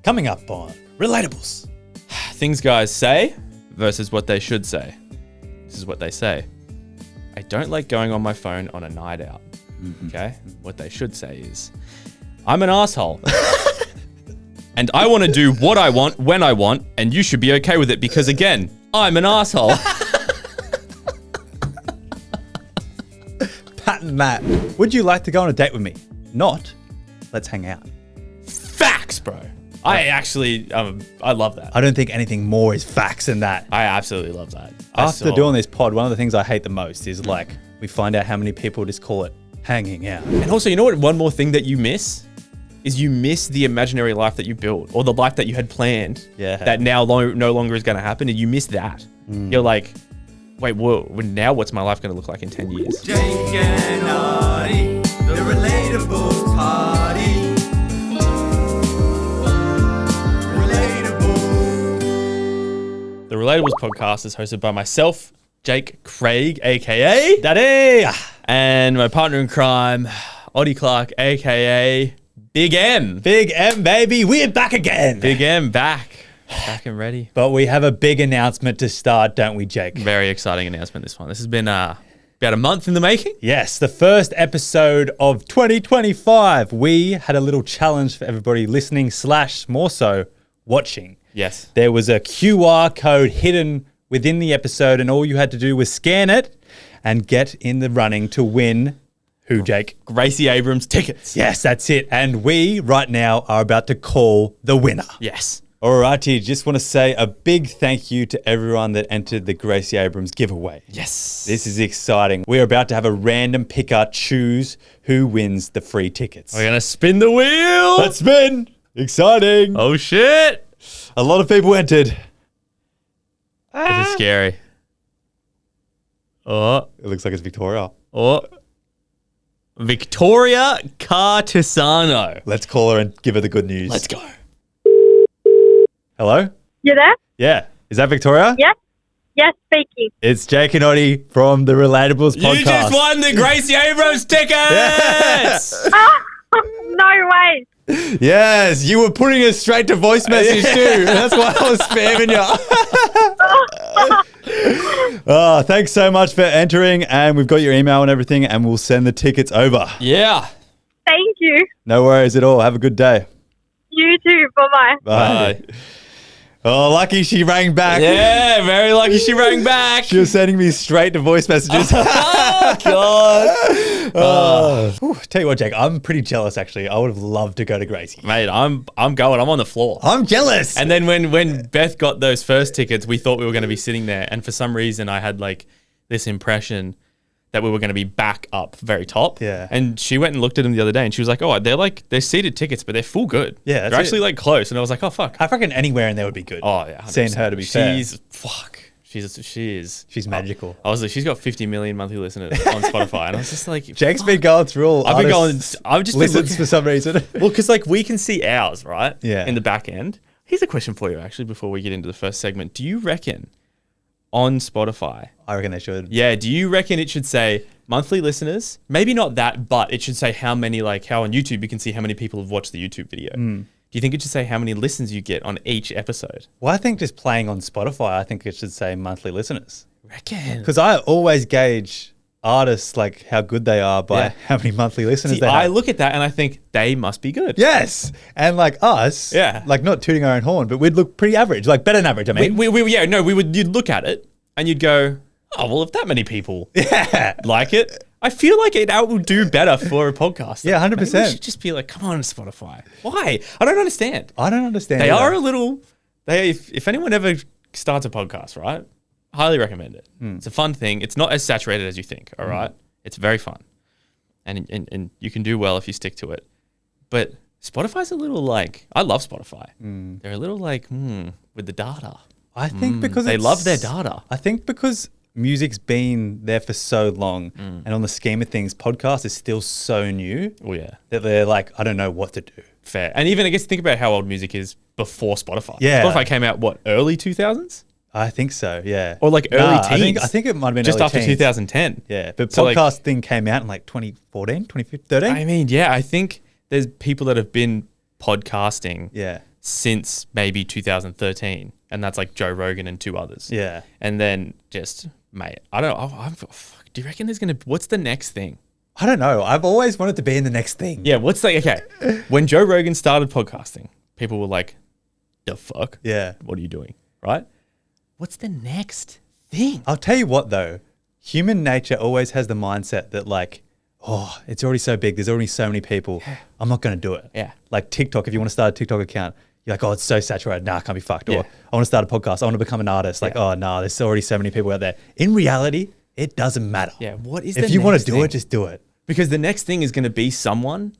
Coming up on Relatables. Things guys say versus what they should say. This is what they say. I don't like going on my phone on a night out. Okay? What they should say is, I'm an asshole. And I want to do what I want when I want, and you should be okay with it because, again, I'm an asshole. Pat and Matt, would you like to go on a date with me? Not, let's hang out. Facts, bro. I actually, I love that. I don't think anything more is facts than that. I absolutely love that. After doing this pod, one of the things I hate the most is like, we find out how many people just call it hanging out. And also, you know what? One more thing that you miss is you miss the imaginary life that you built or the life that you had planned that now no longer is going to happen. And you miss that. You're like, wait, now what's my life going to look like in 10 years? Jake and Artie, the Relatables party. The Relatables podcast is hosted by myself, Jake Craig, a.k.a. Daddy! and my partner in crime, Oddie Clark, a.k.a. Big M. Big M, baby, we're back again. Big M, back and ready. But we have a big announcement to start, don't we, Jake? Very exciting announcement, this one. This has been about a month in the making. Yes, the first episode of 2025. We had a little challenge for everybody listening / more so watching. Yes. There was a QR code hidden within the episode, and all you had to do was scan it and get in the running to win, who, Jake? Gracie Abrams tickets. Yes, that's it. And we, right now, are about to call the winner. Yes. Alrighty, just want to say a big thank you to everyone that entered the Gracie Abrams giveaway. Yes. This is exciting. We're about to have a random picker choose who wins the free tickets. We're going to spin the wheel. Let's spin. Exciting. Oh, shit. A lot of people entered. This is scary. Oh. It looks like it's Victoria. Oh. Victoria Cartisano. Let's call her and give her the good news. Let's go. Hello? You there? Yeah. Is that Victoria? Yes. Yes, speaking. It's Jake and Oddie from the Relatables podcast. You just won the Gracie Abrams tickets. Yes. No way. Yes, you were putting us straight to voice message too. That's why I was spamming you. Oh, thanks so much for entering, and we've got your email and everything, and we'll send the tickets over. Yeah. Thank you. No worries at all. Have a good day. You too. Bye-bye. Bye. Oh, lucky she rang back. Yeah, very lucky she rang back. She was sending me straight to voice messages. Oh, God. Ooh, tell you what, Jake, I'm pretty jealous, actually. I would have loved to go to Gracie. Mate, I'm going. I'm on the floor. I'm jealous. And then when Beth got those first tickets, we thought we were going to be sitting there. And for some reason, I had like this impression that we were going to be back up very top. Yeah. And she went and looked at them the other day and she was like, oh, they're seated tickets, but they're full good. Yeah, that's they're actually it. like close. And I was like, oh, fuck. I reckon anywhere in there would be good. Oh, yeah. 100%. Seeing her, to be fair. She is. She's magical. I was like, she's got 50 million monthly listeners on Spotify. And I was just like, Jake's been going through all I've just been listens looking for some reason. Well, because like we can see ours, right? Yeah. In the back end. Here's a question for you, actually, before we get into the first segment. Do you reckon on Spotify? I reckon they should. Yeah. Do you reckon it should say monthly listeners? Maybe not that, but it should say how many, like how on YouTube you can see how many people have watched the YouTube video. Do you think it should say how many listens you get on each episode? Well, I think just playing on Spotify, I think it should say monthly listeners. Reckon. Because I always gauge artists, like how good they are by how many monthly listeners See, they have. I look at that and I think they must be good. Yes. And like us, like not tooting our own horn, but we'd look pretty average, like better than average, I mean. You'd look at it and you'd go, oh, well, if that many people like it, I feel like it will do better for a podcast. Yeah, 100%. Maybe we should just be like, come on, Spotify. Why? I don't understand. I don't understand. They either. are a little, if anyone ever starts a podcast, right? Highly recommend it. It's a fun thing. It's not as saturated as you think, all right? It's very fun. And you can do well if you stick to it. But Spotify's a little like, I love Spotify. They're a little like, with the data. I think because they love their data. I think because music's been there for so long, and on the scheme of things, podcast is still so new. Oh, yeah. That they're like, I don't know what to do. Fair. And even, I guess, think about how old music is before Spotify. Yeah. Spotify came out, what, early 2000s? I think so, yeah. Or like early teens? I think it might have been just early after teens. 2010. Yeah, but So, podcast thing came out in like 2014, 2013. I mean, yeah, I think there's people that have been podcasting Yeah. since maybe 2013, and that's like Joe Rogan and 2 others. Yeah. And then just, mate, I don't know. Do you reckon what's the next thing? I don't know. I've always wanted to be in the next thing. Yeah, okay. When Joe Rogan started podcasting, people were like, the fuck? Yeah. What are you doing? Right? What's the next thing? I'll tell you what though, human nature always has the mindset that like, oh, it's already so big. There's already so many people. I'm not going to do it. Yeah. Like TikTok, if you want to start a TikTok account, you're like, oh, it's so saturated. Nah, I can't be fucked. Yeah. Or I want to start a podcast. I want to become an artist. Like, oh, no, there's already so many people out there. In reality, it doesn't matter. Yeah, what is if you want to do it, just do it. Because the next thing is going to be someone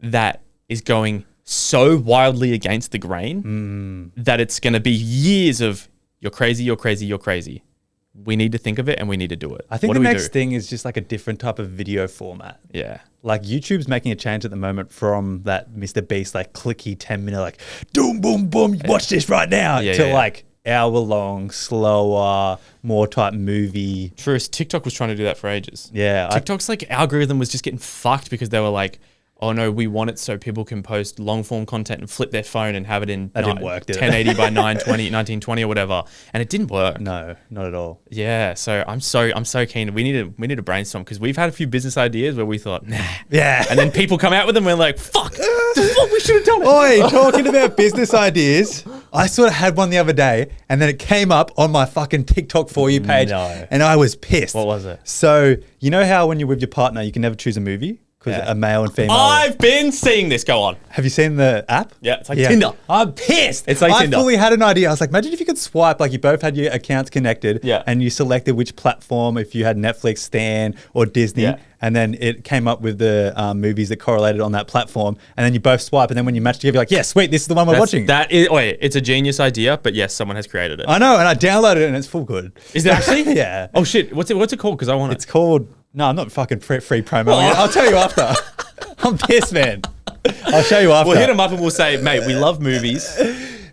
that is going so wildly against the grain that it's going to be years of you're crazy, you're crazy, you're crazy. We need to think of it and we need to do it. I think what the do we next do? thing is just like a different type of video format. Yeah. Like YouTube's making a change at the moment from that Mr. Beast, like clicky 10-minute, like boom, boom, boom, watch this right now to like hour-long, slower, more type movie. First, TikTok was trying to do that for ages. Yeah. TikTok's like algorithm was just getting fucked because they were like, oh no, we want it so people can post long form content and flip their phone and have it in That didn't work, did it? 1080 by 1920 or whatever. And it didn't work. No, not at all. Yeah. So I'm so keen. We need to brainstorm because we've had a few business ideas where we thought, nah. Yeah. And then people come out with them and we're like, fuck, the fuck, we should have done it. Oi, talking about business ideas, I sort of had one the other day and then it came up on my fucking TikTok For You page No. and I was pissed. What was it? So, you know how when you're with your partner, you can never choose a movie? Because a male and female. I've been seeing this. Go on. Have you seen the app? Yeah, it's like Tinder. I'm pissed. It's like Tinder. I fully had an idea. I was like, imagine if you could swipe, like you both had your accounts connected and you selected which platform, if you had Netflix, Stan, or Disney, and then it came up with the movies that correlated on that platform, and then you both swipe, and then when you match together, you're like, yeah, sweet, this is the one we're watching. It's a genius idea, but yes, someone has created it. I know, and I downloaded it, and it's full good. Is it actually? Yeah. Oh shit, what's it called? Because I want it. It's called, no, I'm not fucking free promo. I'll tell you after. I'm pissed, man. I'll show you after. We'll hit them up and we'll say, mate, we love movies.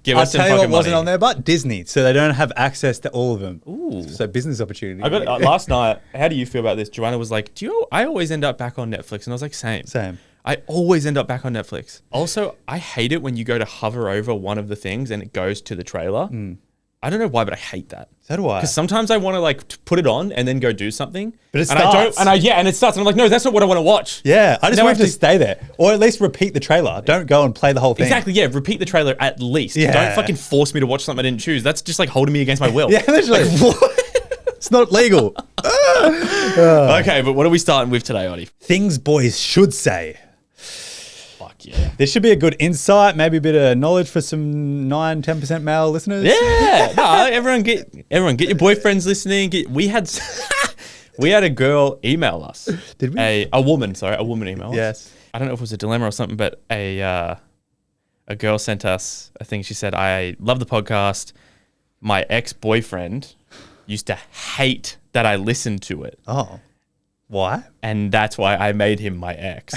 Give I'll us some tell you fucking what wasn't money. on there, but Disney. So they don't have access to all of them. Ooh. So business opportunity. I got last night. How do you feel about this? Joanna was like, I always end up back on Netflix. And I was like, same. I always end up back on Netflix. Also, I hate it when you go to hover over one of the things and it goes to the trailer. I don't know why, but I hate that. So do I. Because sometimes I want to like put it on and then go do something. But it and I don't, starts. and it starts and I'm like, no, that's not what I want to watch. Yeah, I just Now I want have to stay there. Or at least repeat the trailer. Don't go and play the whole thing. Exactly, yeah. Repeat the trailer at least. Yeah. Don't fucking force me to watch something I didn't choose. That's just like holding me against my will. Yeah, literally. It's not legal. Okay, but what are we starting with today, Oddy? Things boys should say. Fuck yeah. This should be a good insight, maybe a bit of knowledge for some 9-10% male listeners. Yeah. No, everyone get your boyfriends listening. We had a girl email us. Did we? A woman email us. Yes. I don't know if it was a dilemma or something, but a girl sent us a thing. She said, I love the podcast. My ex-boyfriend used to hate that I listened to it. Oh. Why? And that's why I made him my ex.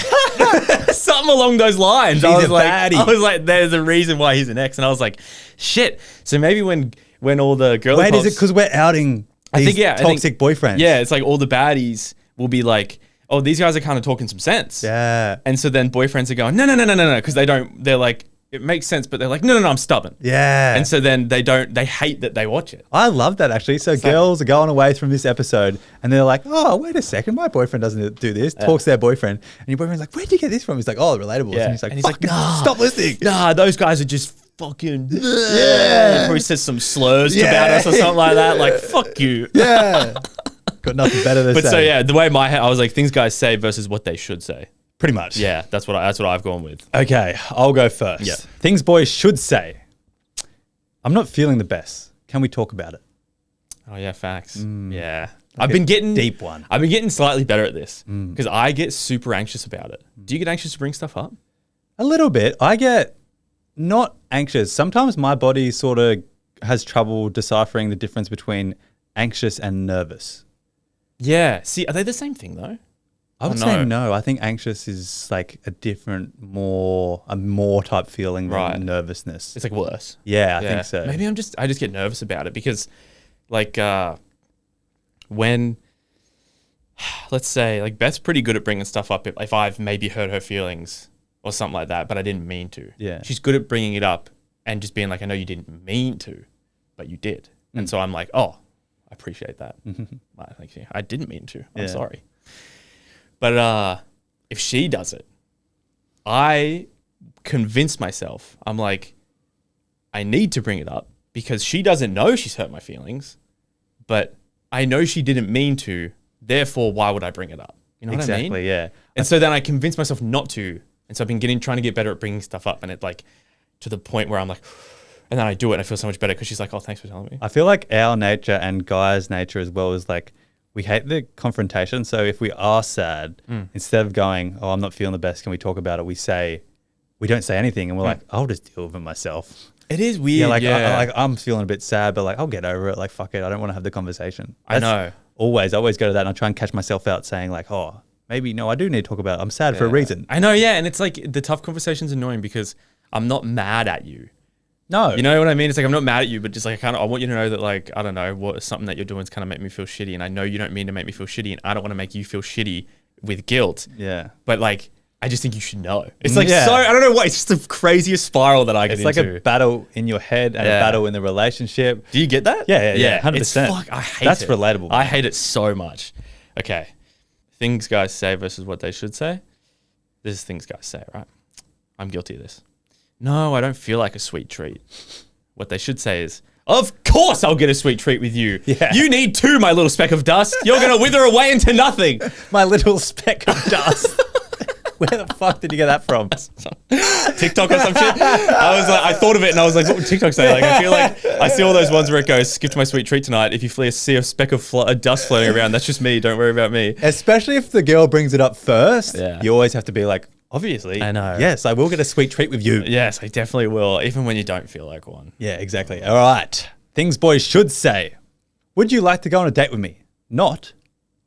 Something along those lines. He's I was a like, baddie. there's a reason why he's an ex. And I was like, shit. So maybe when all the girls, Wait, is it because we're outing these toxic boyfriends? Yeah, it's like all the baddies will be like, oh, these guys are kind of talking some sense. Yeah. And so then boyfriends are going, no, because they're like, it makes sense, but they're like, no, I'm stubborn. Yeah. And so then they hate that they watch it. I love that actually. So girls are going away from this episode and they're like, oh, wait a second. My boyfriend doesn't do this. Talks to their boyfriend. And your boyfriend's like, where'd you get this from? He's like, oh, relatable. Yeah. And he's like, nah, stop listening. Nah, those guys are just fucking. Yeah. Probably says some slurs about us or something like that. Like, fuck you. Yeah. Got nothing better to say. But so yeah, the way I was like, things guys say versus what they should say. Pretty much. Yeah, that's what I've gone with. Okay, I'll go first. Yeah. Things boys should say. I'm not feeling the best. Can we talk about it? Oh yeah, facts. Yeah. I've been getting deep one. I've been getting slightly better at this because I get super anxious about it. Do you get anxious to bring stuff up? A little bit. I get not anxious. Sometimes my body sort of has trouble deciphering the difference between anxious and nervous. Yeah. See, are they the same thing though? I would say no. I think anxious is like a more type feeling than nervousness. It's like worse. Yeah, I think so. Maybe I just get nervous about it because like when let's say like Beth's pretty good at bringing stuff up if I've maybe hurt her feelings or something like that, but I didn't mean to. Yeah. She's good at bringing it up and just being like, I know you didn't mean to, but you did. And so I'm like, oh, I appreciate that. Thank you. I didn't mean to. I'm sorry. But if she does it, I convince myself, I'm like, I need to bring it up because she doesn't know she's hurt my feelings, but I know she didn't mean to. Therefore, why would I bring it up? You know what I mean? Exactly, yeah. And so then I convince myself not to. And so I've been trying to get better at bringing stuff up. And it like to the point where I'm like, and then I do it and I feel so much better because she's like, oh, thanks for telling me. I feel like our nature and guys' nature as well is like, we hate the confrontation. So if we are sad, instead of going, oh, I'm not feeling the best, can we talk about it? We don't say anything and we're like, I'll just deal with it myself. It is weird. I'm feeling a bit sad, but like, I'll get over it. Like, fuck it. I don't want to have the conversation. I know. I always go to that and I try and catch myself out saying like, oh, maybe, no, I do need to talk about it. I'm sad for a reason. I know, yeah. And it's like the tough conversation's annoying because I'm not mad at you. No. You know what I mean? It's like I'm not mad at you, but just like I want you to know that like, I don't know, something that you're doing is kind of make me feel shitty. And I know you don't mean to make me feel shitty and I don't want to make you feel shitty with guilt. Yeah. But like, I just think you should know. It's like so, I don't know what, it's just the craziest spiral that I get into. It's like a battle in your head and a battle in the relationship. Do you get that? Yeah. 100%. It's I hate That's it. relatable. I hate it so much. Okay. Things guys say versus what they should say. This is things guys say, right? I'm guilty of this. No, I don't feel like a sweet treat. What they should say is, of course I'll get a sweet treat with you. Yeah. You need two, my little speck of dust. You're going to wither away into nothing. My little speck of dust. Where the fuck did you get that from? TikTok or some shit. I thought of it and I was like, what would TikTok say? Like, I feel like I see all those ones where it goes, skip to my sweet treat tonight. If you see a speck of dust floating around, that's just me. Don't worry about me. Especially if the girl brings it up first. Yeah. You always have to be like, obviously. I know. Yes, I will get a sweet treat with you. Yes, I definitely will. Even when you don't feel like one. Yeah, exactly. All right. Things boys should say. Would you like to go on a date with me? Not,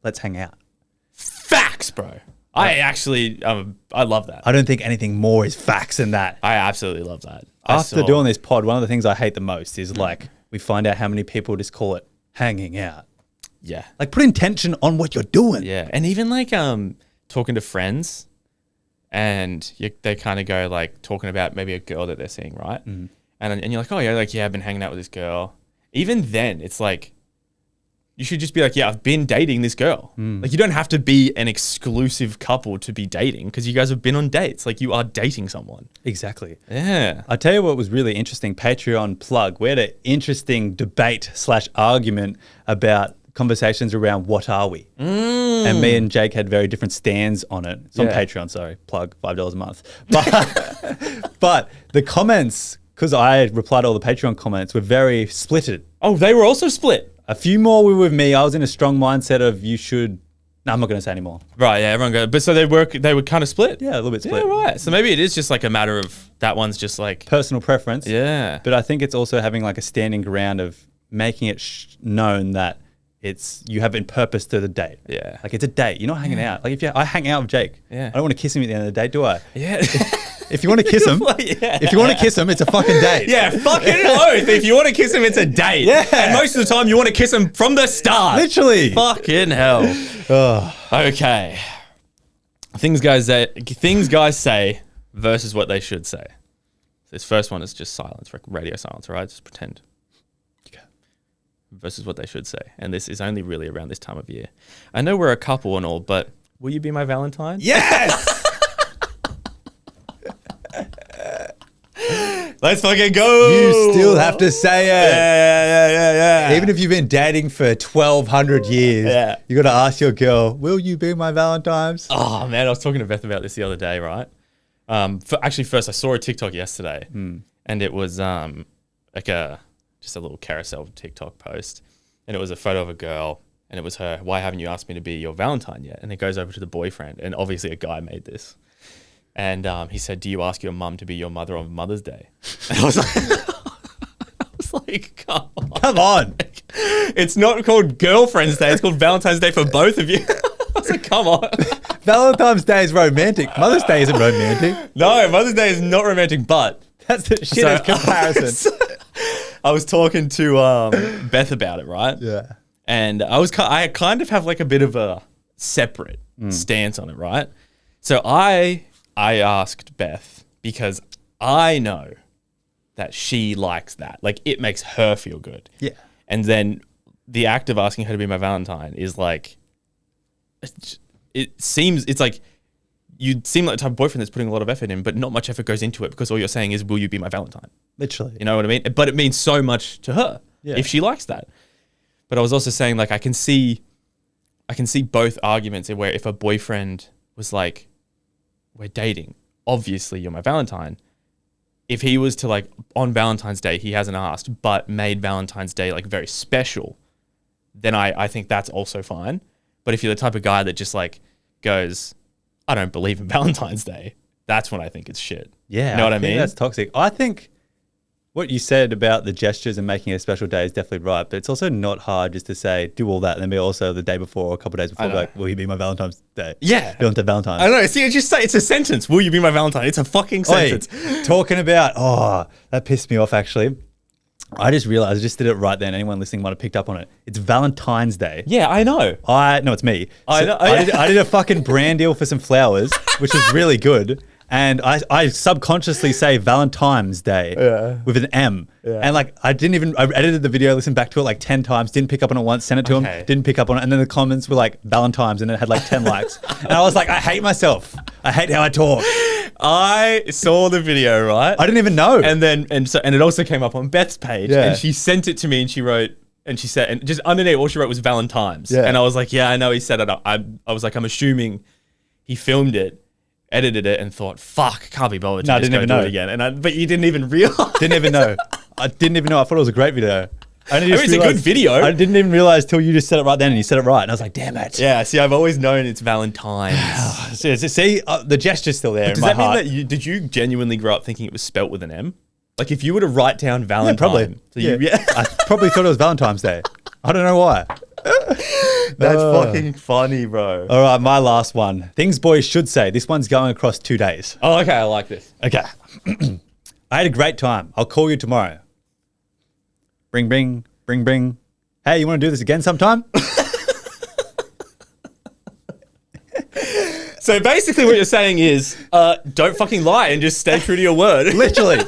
let's hang out. Facts, bro. I actually, I love that. I don't think anything more is facts than that. I absolutely love that. After doing this pod, one of the things I hate the most is like, we find out how many people just call it hanging out. Yeah. Like put intention on what you're doing. Yeah. And even like talking to friends and they kind of go like talking about maybe a girl that they're seeing, right? Mm. And you're like, oh yeah, I've been hanging out with this girl. Even then, it's like, you should just be like, yeah, I've been dating this girl. Like, you don't have to be an exclusive couple to be dating because you guys have been on dates. Like, you are dating someone. Exactly. Yeah. I'll tell you what was really interesting. Patreon plug. We had an interesting debate / argument about conversations around what are we? And me and Jake had very different stands on it. It's on Patreon, sorry. Plug, $5 a month. But the comments, because I replied to all the Patreon comments, were very splitted. Oh, they were also split. A few more were with me. I was in a strong mindset of you should. No, I'm not going to say anymore. Right, yeah, everyone goes. But so they were kind of split? Yeah, a little bit split. Yeah, right. So maybe it is just like a matter of that one's just like personal preference. Yeah. But I think it's also having like a standing ground of making it known that you have a purpose to the date. Yeah. Like it's a date. You're not hanging out. Like I hang out with Jake. Yeah. I don't want to kiss him at the end of the date, do I? Yeah. If you want to kiss him, it's a fucking date. Yeah, fucking oath. If you want to kiss him, it's a date. Yeah. And most of the time, you want to kiss him from the start. Literally. Fucking hell. Okay. Things guys say versus what they should say. This first one is just silence, radio silence, all right? Just pretend. Okay. Versus what they should say. And this is only really around this time of year. I know we're a couple and all, but will you be my Valentine? Yes! Let's fucking go. You still have to say it. Yeah. Even if you've been dating for 1,200 years, you got to ask your girl, will you be my Valentine's? Oh, man, I was talking to Beth about this the other day, right? First, I saw a TikTok yesterday, and it was like just a little carousel TikTok post, and it was a photo of a girl, and it was her, why haven't you asked me to be your Valentine yet? And it goes over to the boyfriend, and obviously a guy made this. And he said, do you ask your mum to be your mother on Mother's Day? And I was like, come on. It's not called Girlfriend's Day. It's called Valentine's Day for both of you. I was like, come on. Valentine's Day is romantic. Mother's Day isn't romantic. No, Mother's Day is not romantic, but. That's the shittest comparison. I was talking to Beth about it, right? Yeah. And I kind of have like a bit of a separate stance on it, right? So I I asked Beth because I know that she likes that. Like, it makes her feel good. Yeah. And then the act of asking her to be my Valentine is like, it's like, you seem like the type of boyfriend that's putting a lot of effort in, but not much effort goes into it because all you're saying is, will you be my Valentine? Literally. You know what I mean? But it means so much to her if she likes that. But I was also saying, like, I can see both arguments where if a boyfriend was like, we're dating, obviously you're my Valentine. If he was to, like, on Valentine's Day, he hasn't asked, but made Valentine's Day, like, very special, then I think that's also fine. But if you're the type of guy that just, like, goes, I don't believe in Valentine's Day, that's when I think it's shit. Yeah. You know what I mean? That's toxic. I think what you said about the gestures and making it a special day is definitely right, but it's also not hard just to say, do all that, and then be also the day before or a couple of days before, be like, will you be my Valentine's Day? Yeah. Valentine's. I don't know. See, it's a sentence. Will you be my Valentine? It's a fucking sentence. Talking about, that pissed me off actually. I just realized, I just did it right then. Anyone listening might have picked up on it. It's Valentine's Day. Yeah, I know. No, it's me. I did a fucking brand deal for some flowers, which was really good. And I subconsciously say Valentine's Day with an M. Yeah. And like, I edited the video, listened back to it like 10 times, didn't pick up on it once, sent it to him, didn't pick up on it. And then the comments were like Valentine's and it had like 10 likes. And I was like, I hate myself. I hate how I talk. I saw the video, right? I didn't even know. And it also came up on Beth's page and she sent it to me and she wrote, and she said, and just underneath all she wrote was Valentine's. Yeah. And I was like, yeah, I know he set it up. I was like, I'm assuming he filmed it, edited it, and thought, fuck, can't be bothered to just go do it again. But you didn't even realize. Didn't even know. I didn't even know. I thought it was a great video. It's a good video. I didn't even realize till you just said it right then, and you said it right, and I was like, damn it. Yeah, see, I've always known it's Valentine's. See, the gesture's still there in my heart. Does that mean that did you genuinely grow up thinking it was spelt with an M? Like, if you were to write down Valentine. Probably. I probably thought it was Valentine's Day. I don't know why. That's fucking funny, bro. All right, my last one. Things boys should say. This one's going across 2 days. Oh, okay, I like this. Okay. I had a great time. I'll call you tomorrow. Bring, bring, bring, bring. Hey, you want to do this again sometime? So basically what you're saying is, don't fucking lie and just stay true to your word. Literally.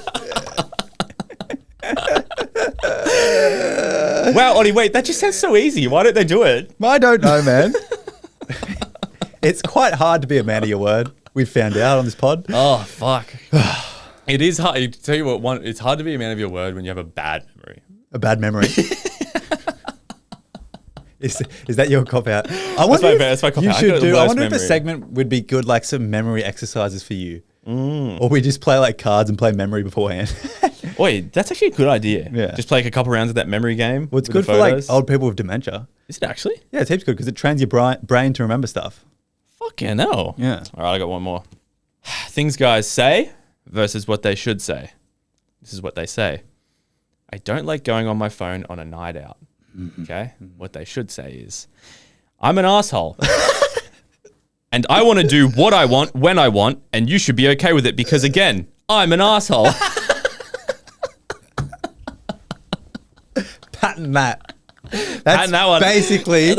Wow, Ollie, wait, that just sounds so easy. Why don't they do it? I don't know, man. It's quite hard to be a man of your word. We've found out on this pod. Oh, fuck. It is hard. I tell you what, it's hard to be a man of your word when you have a bad memory. A bad memory. Is that your cop out? That's my cop out. I wonder if a segment would be good, like some memory exercises for you. Or we just play like cards and play memory beforehand. Wait, that's actually a good idea. Yeah. Just play like a couple rounds of that memory game. Well, it's good for like old people with dementia. Is it actually? Yeah, it's heaps good because it trains your brain to remember stuff. Fucking hell. Yeah. All right, I got one more. Things guys say versus what they should say. This is what they say. I don't like going on my phone on a night out. Okay? What they should say is, I'm an asshole. And I want to do what I want when I want, and you should be okay with it because, again, I'm an asshole. Patent that. That's that one. Basically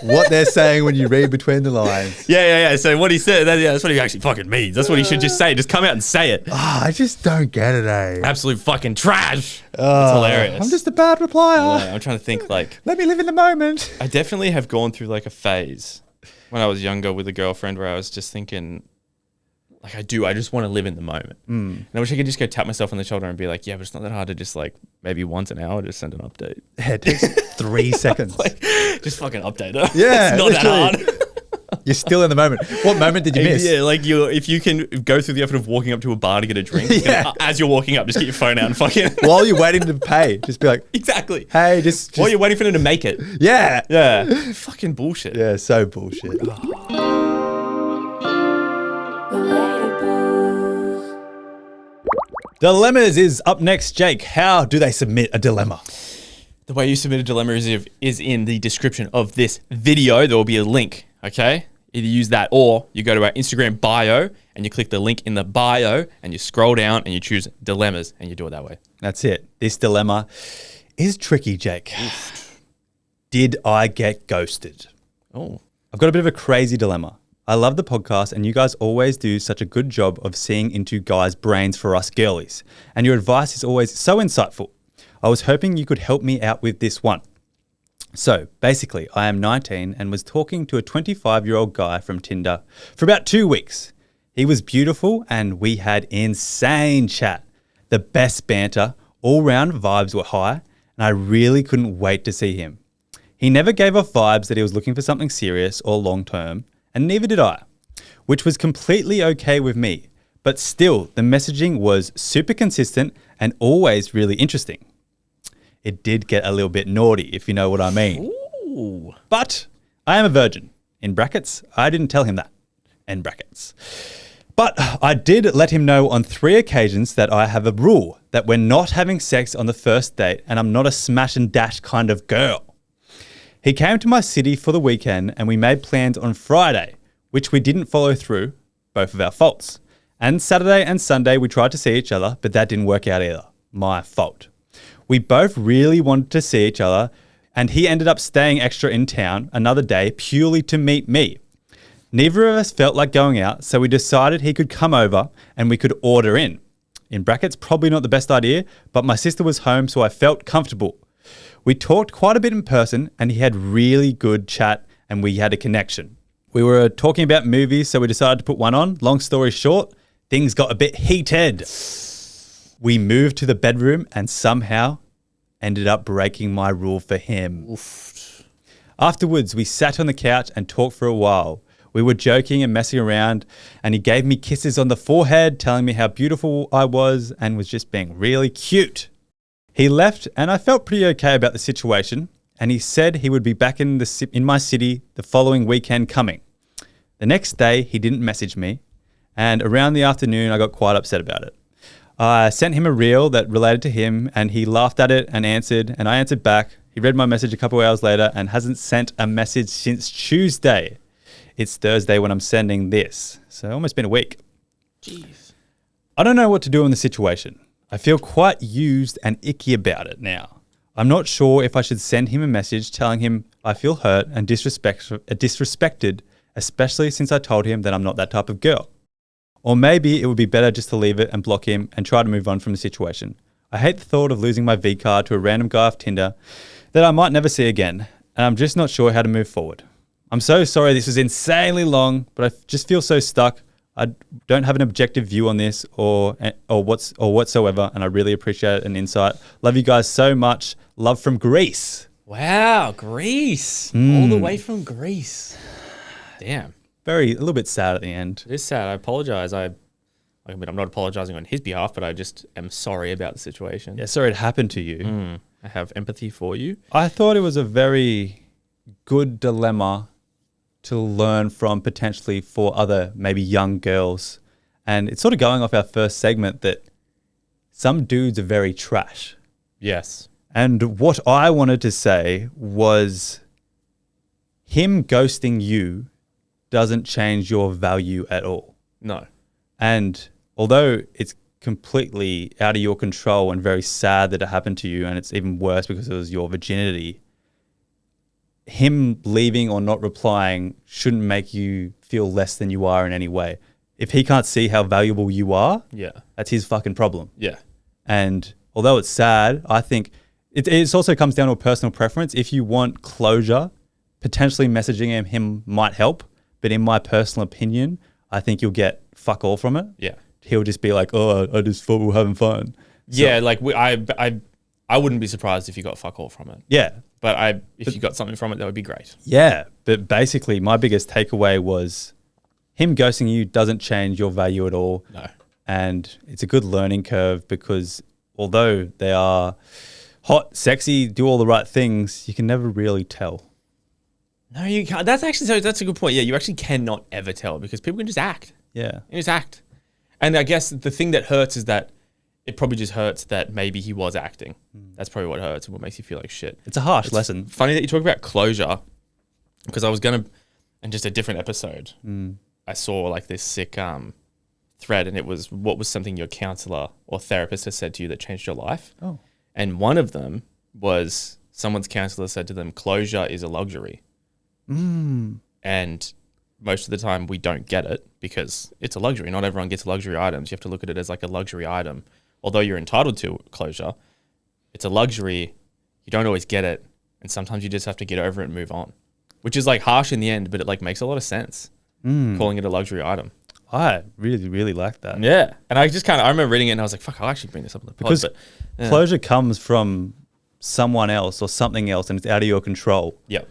what they're saying when you read between the lines. Yeah. So what he said, that's what he actually fucking means. That's what he should just say. Just come out and say it. I just don't get it, eh? Absolute fucking trash. It's hilarious. I'm just a bad replier. Yeah, I'm trying to think, like... Let me live in the moment. I definitely have gone through like a phase when I was younger with a girlfriend where I was just thinking... Like, I just want to live in the moment. And I wish I could just go tap myself on the shoulder and be like, yeah, but it's not that hard to just like maybe once an hour just send an update. Yeah, it takes 3 seconds. Like, just fucking update her. Yeah. It's not that hard. You're still in the moment. What moment did you miss? Yeah, like if you can go through the effort of walking up to a bar to get a drink, as you're walking up, just get your phone out and fucking... While you're waiting to pay, just be like... Exactly. Hey, just... While you're waiting for them to make it. Yeah. Yeah. Fucking bullshit. Yeah, so bullshit. Dilemmas is up next, Jake. How do they submit a dilemma? The way you submit a dilemma is in the description of this video. There will be a link, okay? Either use that or you go to our Instagram bio and you click the link in the bio and you scroll down and you choose dilemmas and you do it that way. That's it. This dilemma is tricky, Jake. Did I get ghosted? Oh. I've got a bit of a crazy dilemma. I love the podcast and you guys always do such a good job of seeing into guys' brains for us girlies. And your advice is always so insightful. I was hoping you could help me out with this one. So basically, I am 19 and was talking to a 25-year-old guy from Tinder for about 2 weeks. He was beautiful and we had insane chat. The best banter, all-round vibes were high, and I really couldn't wait to see him. He never gave off vibes that he was looking for something serious or long-term, and neither did I, which was completely okay with me. But still, the messaging was super consistent and always really interesting. It did get a little bit naughty, if you know what I mean. Ooh. But I am a virgin. In brackets, I didn't tell him that. End brackets. But I did let him know on 3 occasions that I have a rule that we're not having sex on the first date and I'm not a smash and dash kind of girl. He came to my city for the weekend and we made plans on Friday, which we didn't follow through, both of our faults. And Saturday and Sunday we tried to see each other, but that didn't work out either. My fault. We both really wanted to see each other and he ended up staying extra in town another day purely to meet me. Neither of us felt like going out, so we decided he could come over and we could order in. In brackets, probably not the best idea, but my sister was home, so I felt comfortable. We talked quite a bit in person and he had really good chat and we had a connection. We were talking about movies, so we decided to put one on. Long story short, things got a bit heated. We moved to the bedroom and somehow ended up breaking my rule for him. Oof. Afterwards, we sat on the couch and talked for a while. We were joking and messing around and he gave me kisses on the forehead, telling me how beautiful I was and was just being really cute. He left and I felt pretty okay about the situation and he said he would be back in my city the following weekend coming. The next day, he didn't message me and around the afternoon, I got quite upset about it. I sent him a reel that related to him and he laughed at it and I answered back. He read my message a couple hours later and hasn't sent a message since Tuesday. It's Thursday when I'm sending this, so almost been a week. Jeez. I don't know what to do in the situation. I feel quite used and icky about it now. I'm not sure if I should send him a message telling him I feel hurt and disrespected, especially since I told him that I'm not that type of girl. Or maybe it would be better just to leave it and block him and try to move on from the situation. I hate the thought of losing my V card to a random guy off Tinder that I might never see again, and I'm just not sure how to move forward. I'm so sorry this was insanely long, but I just feel so stuck. I don't have an objective view on this or whatsoever, and I really appreciate an insight. Love you guys so much. Love from Greece. Wow, Greece. All the way from Greece. Damn. A little bit sad at the end. It is sad. I apologize. I'm not apologizing on his behalf, but I just am sorry about the situation. Yeah, sorry it happened to you. I have empathy for you. I thought it was a very good dilemma to learn from potentially for other maybe young girls. And it's sort of going off our first segment that some dudes are very trash. Yes. And what I wanted to say was him ghosting you doesn't change your value at all. No. And although it's completely out of your control and very sad that it happened to you, and it's even worse because it was your virginity, him leaving or not replying shouldn't make you feel less than you are in any way. If he can't see how valuable you are, that's his fucking problem. Yeah. And although it's sad, I think it also comes down to a personal preference. If you want closure, potentially messaging him might help. But in my personal opinion, I think you'll get fuck all from it. Yeah. He'll just be like, oh, I just thought we were having fun. So, Yeah, like I wouldn't be surprised if you got fuck all from it. Yeah. But if you got something from it, that would be great. Yeah. But basically, my biggest takeaway was him ghosting you doesn't change your value at all. No. And it's a good learning curve because although they are hot, sexy, do all the right things, you can never really tell. No, you can't. That's a good point. Yeah, you actually cannot ever tell because people can just act. Yeah. They just act. And I guess the thing that hurts is that it probably just hurts that maybe he was acting. That's probably what hurts and what makes you feel like shit. It's a harsh lesson. Funny that you talk about closure because I was going to, in just a different episode, I saw like this sick thread and it was, what was something your counselor or therapist has said to you that changed your life? Oh. And one of them was someone's counselor said to them, closure is a luxury. And most of the time we don't get it because it's a luxury. Not everyone gets luxury items. You have to look at it as like a luxury item. Although you're entitled to closure, it's a luxury. You don't always get it. And sometimes you just have to get over it and move on, which is like harsh in the end, but it like makes a lot of sense calling it a luxury item. I really, really like that. Yeah. And I remember reading it and I was like, fuck, I'll actually bring this up on the pod. Because yeah. closure comes from someone else or something else and it's out of your control. Yep.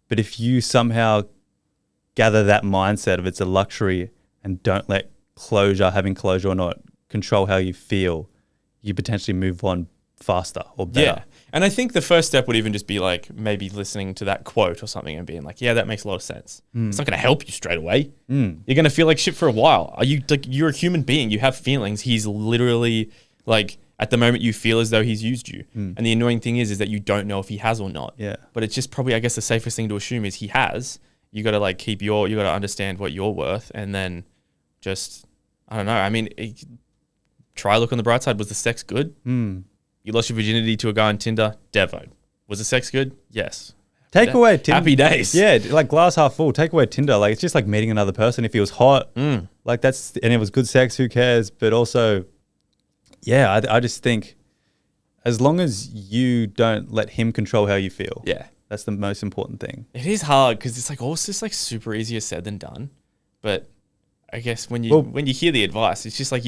But if you somehow gather that mindset of it's a luxury and don't let having closure or not, control how you feel, you potentially move on faster or better. Yeah. And I think the first step would even just be like maybe listening to that quote or something and being like, yeah, that makes a lot of sense. It's not going to help you straight away. You're going to feel like shit for a while. You're a human being. You have feelings. He's literally like, at the moment you feel as though he's used you. And the annoying thing is that you don't know if he has or not. Yeah. But it's just probably, I guess the safest thing to assume is he has. You got to like you got to understand what you're worth. And then just, I don't know. I mean, try look on the bright side. Was the sex good? You lost your virginity to a guy on Tinder. Devo. Was the sex good? Yes. Take away Tinder. Happy days. Yeah, like glass half full. Take away Tinder. Like it's just like meeting another person. If he was hot, like and it was good sex, who cares? But also, yeah, I just think as long as you don't let him control how you feel. Yeah. That's the most important thing. It is hard because it's like also just like super easier said than done. But I guess when you hear the advice, it's just like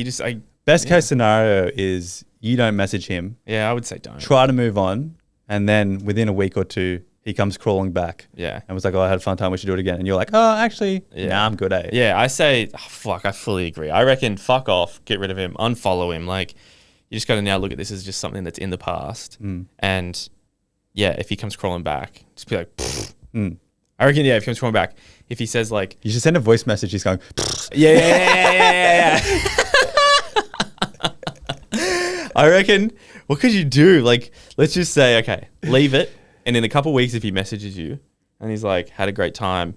best case scenario is you don't message him. Yeah, I would say don't. Try to move on, and then within a week or two, he comes crawling back. Yeah. And was like, oh, I had a fun time, we should do it again. And you're like, oh, actually, nah, I'm good, eh? Yeah, I say, fuck, I fully agree. I reckon fuck off, get rid of him, unfollow him. Like, you just got to now look at this as just something that's in the past. And yeah, if he comes crawling back, just be like, I reckon, yeah, if he comes crawling back, if he says like... You should send a voice message, he's going, yeah. I reckon, what could you do? Like, let's just say, okay, leave it. And in a couple of weeks, if he messages you and he's like, had a great time.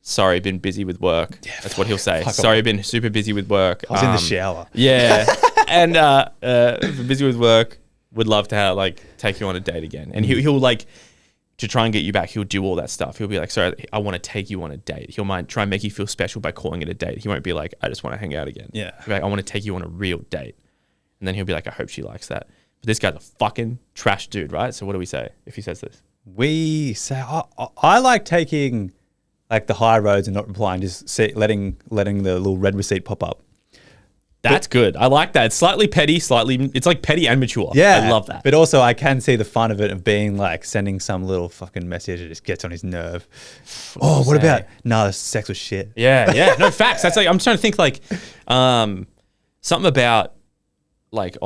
Sorry, been busy with work. Yeah, that's what he'll say. Sorry, been super busy with work. I was in the shower. Yeah. And busy with work. Would love to have, like take you on a date again. And he'll like, to try and get you back, he'll do all that stuff. He'll be like, sorry, I want to take you on a date. He'll try and make you feel special by calling it a date. He won't be like, I just want to hang out again. Yeah. He'll be like, I want to take you on a real date. And then he'll be like, I hope she likes that. But this guy's a fucking trash dude, right? So what do we say if he says this? We say, I like taking like the high roads and not replying, just letting the little red receipt pop up. That's good. I like that. It's slightly petty, it's like petty and mature. Yeah. I love that. But also I can see the fun of it of being like sending some little fucking message that just gets on his nerve. What about, no, sex was shit. Yeah. No, facts. That's like, I'm trying to think like, something about like,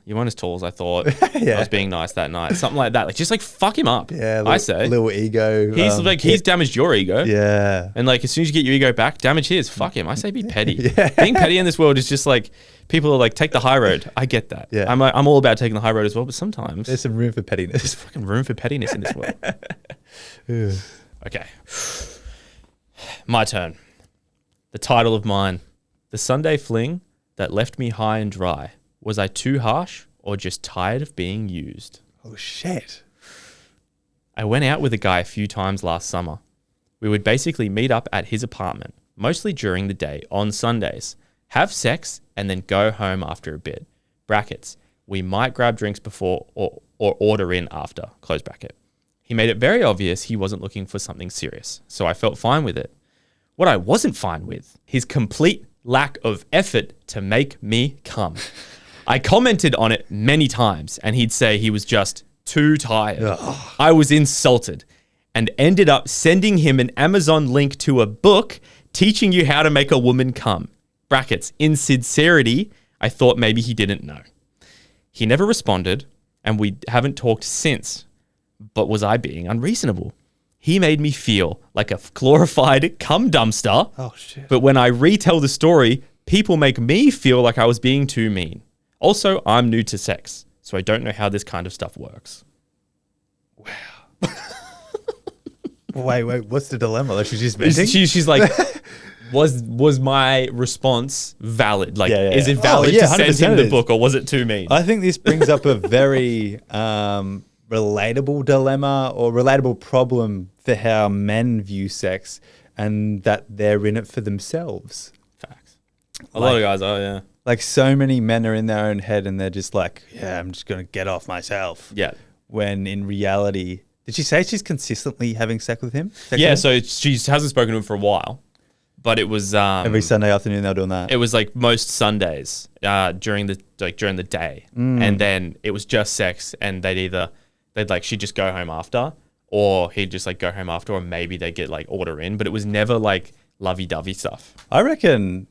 you weren't as tall as I thought. I was being nice that night. Something like that. Like just like fuck him up. Yeah. I say. Little ego. He's damaged your ego. Yeah. And like as soon as you get your ego back, damage his. Fuck him. I say be petty. Being petty in this world is just like people are like take the high road. I get that. Yeah. I'm all about taking the high road as well, but sometimes there's some room for pettiness. There's fucking room for pettiness in this world. Okay. My turn. The title of mine. The Sunday fling that left me high and dry. Was I too harsh or just tired of being used? Oh, shit. I went out with a guy a few times last summer. We would basically meet up at his apartment, mostly during the day on Sundays, have sex, and then go home after a bit. Brackets. We might grab drinks before or order in after. Close bracket. He made it very obvious he wasn't looking for something serious, so I felt fine with it. What I wasn't fine with, his complete lack of effort to make me come. I commented on it many times and he'd say he was just too tired. Ugh. I was insulted and ended up sending him an Amazon link to a book teaching you how to make a woman come. Brackets. In sincerity, I thought maybe he didn't know. He never responded and we haven't talked since. But was I being unreasonable? He made me feel like a glorified cum dumpster. Oh, shit. But when I retell the story, people make me feel like I was being too mean. Also, I'm new to sex, so I don't know how this kind of stuff works. Wow. wait, what's the dilemma? Like she's just venting? She's like, was my response valid? Like, is it valid to send him the book or was it too mean? I think this brings up a very relatable dilemma or relatable problem for how men view sex. and that they're in it for themselves. Facts. A lot of guys are, yeah. Like so many men are in their own head and they're just like, yeah, I'm just going to get off myself. Yeah. When in reality, did she say she's consistently having sex with him? So she hasn't spoken to him for a while, but it was every Sunday afternoon they were doing that. It was like most Sundays during the day, and then it was just sex, and she'd just go home after, or he'd just like go home after, or maybe they'd get like order in, but it was never like lovey-dovey stuff. I reckon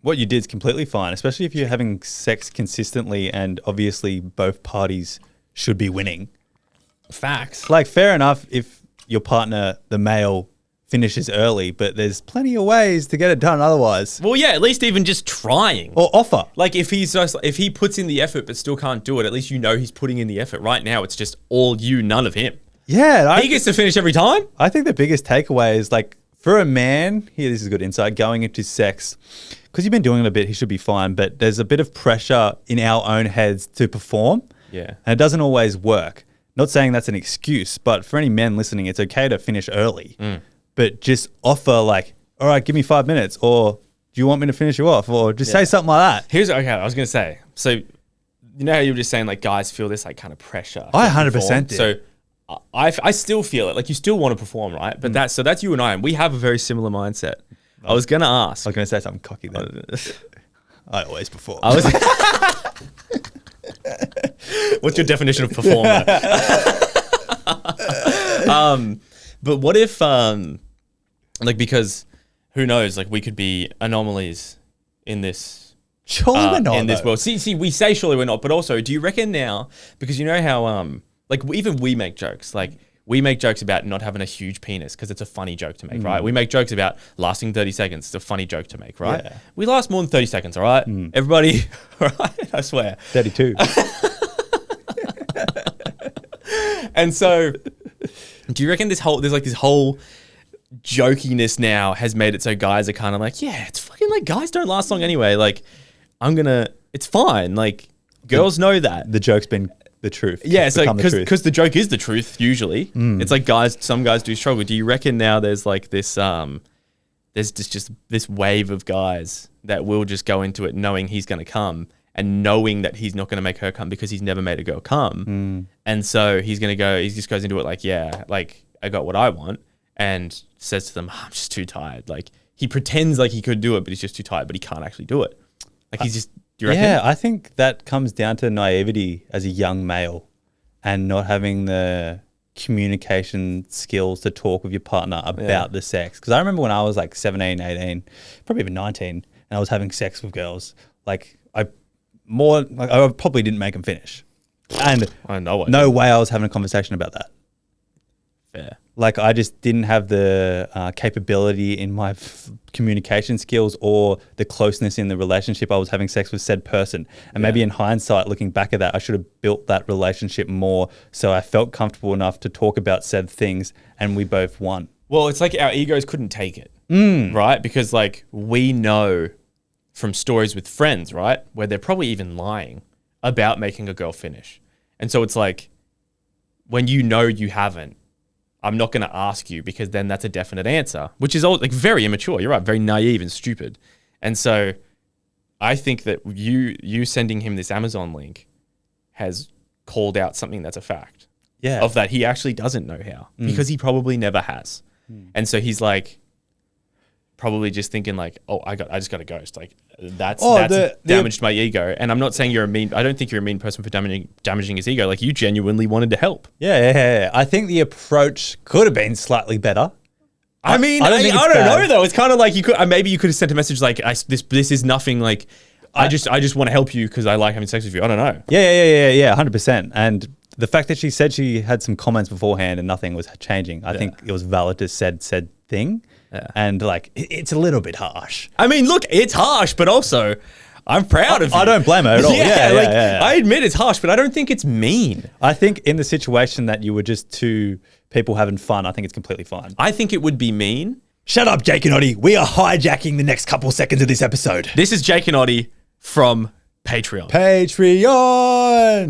what you did is completely fine, especially if you're having sex consistently and obviously both parties should be winning. Facts. Like, fair enough if your partner, the male, finishes early, but there's plenty of ways to get it done otherwise. Well, yeah, at least even just trying. Or offer. Like, if he puts in the effort but still can't do it, at least you know he's putting in the effort. Right now, it's just all you, none of him. Yeah. He gets to finish every time. I think the biggest takeaway is, like, for a man, this is good insight, going into sex, because you've been doing it a bit, he should be fine, but there's a bit of pressure in our own heads to perform. Yeah. And it doesn't always work. Not saying that's an excuse, but for any men listening, it's okay to finish early. But just offer like, all right, give me 5 minutes, or do you want me to finish you off? Or just say something like that. I was going to say, so you know how you were just saying like guys feel this like kind of pressure. I 100% did. So I still feel it. Like you still want to perform, right? But that's you and I, and we have a very similar mindset. I was going to ask. I was going to say something cocky then. I always perform. What's your definition of performer? But what if, because who knows, like we could be anomalies in this. Surely we're not in this world. See, we say surely we're not, but also, do you reckon now? Because you know how, even we make jokes, like. We make jokes about not having a huge penis because it's a funny joke to make, right? We make jokes about lasting 30 seconds. It's a funny joke to make, right? Yeah. We last more than 30 seconds, all right? Everybody, all right? I swear. 32. And so, do you reckon there's this whole jokiness now has made it so guys are kind of like, yeah, it's fucking like guys don't last long anyway. Like, it's fine. Like, girls know that. The joke's been the truth. Yeah, so because the joke is the truth usually. It's like some guys do struggle. Do you reckon now there's like this there's just this wave of guys that will just go into it knowing he's going to come and knowing that he's not going to make her come because he's never made a girl come. And so he just goes into it like, yeah, like I got what I want, and says to them, I'm just too tired. Like he pretends like he could do it, but he's just too tired, but he can't actually do it. Like he's just, do you reckon? Yeah, I think that comes down to naivety as a young male and not having the communication skills to talk with your partner about the sex. Because I remember when I was like 17, 18, probably even 19, and I was having sex with girls, like I probably didn't make them finish. And no way I was having a conversation about that. Fair. Like I just didn't have the capability in my communication skills or the closeness in the relationship. I was having sex with said person. And maybe in hindsight, looking back at that, I should have built that relationship more so I felt comfortable enough to talk about said things and we both won. Well, it's like our egos couldn't take it, right? Because like we know from stories with friends, right, where they're probably even lying about making a girl finish. And so it's like, when you know you haven't, I'm not going to ask you because then that's a definite answer, which is all like very immature. You're right, very naive and stupid. And so I think that you sending him this Amazon link has called out something that's a fact. Yeah. Of that he actually doesn't know how because he probably never has. And so he's like probably just thinking like, oh, I just got a ghost. Like that's damaged my ego. And I'm not saying I don't think you're a mean person for damaging his ego. Like you genuinely wanted to help. Yeah. I think the approach could have been slightly better. I mean, I don't know though. It's kind of like maybe you could have sent a message like, this is nothing. Like I just want to help you because I like having sex with you. I don't know. Yeah, 100%. And the fact that she said she had some comments beforehand and nothing was changing, I think it was valid to said thing. Yeah. And like, it's a little bit harsh. I mean, look, it's harsh, but also I'm proud of you. I don't blame her at all. Yeah. I admit it's harsh, but I don't think it's mean. I think in the situation that you were just two people having fun, I think it's completely fine. I think it would be mean. Shut up, Jake and Oddie. We are hijacking the next couple seconds of this episode. This is Jake and Oddie from Patreon.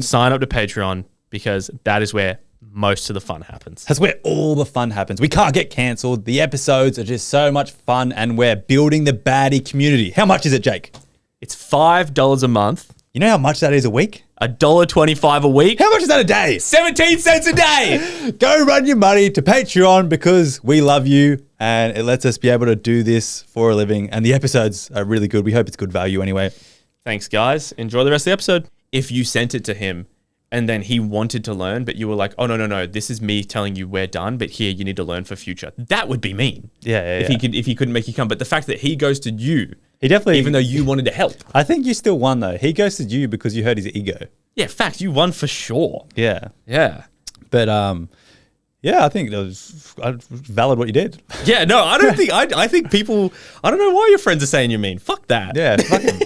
Sign up to Patreon because that is where most of the fun happens. That's where all the fun happens. We can't get cancelled. The episodes are just so much fun, and we're building the baddie community. How much is it, Jake? It's $5 a month. You know how much that is a week? $1.25 a week. How much is that a day? 17 cents a day. Go run your money to Patreon because we love you and it lets us be able to do this for a living. And the episodes are really good. We hope it's good value anyway. Thanks, guys. Enjoy the rest of the episode. If you sent it to him and then he wanted to learn, but you were like, oh, no, this is me telling you we're done, but here you need to learn for future. That would be mean. Yeah. If he couldn't make you come. But the fact that he goes to you, he definitely, even though you wanted to help. I think you still won though. He ghosted you because you hurt his ego. Yeah, facts. You won for sure. Yeah. But yeah, I think that was valid what you did. Yeah, no, I don't think. I think people. I don't know why your friends are saying you're mean. Fuck that. Yeah, fuck him.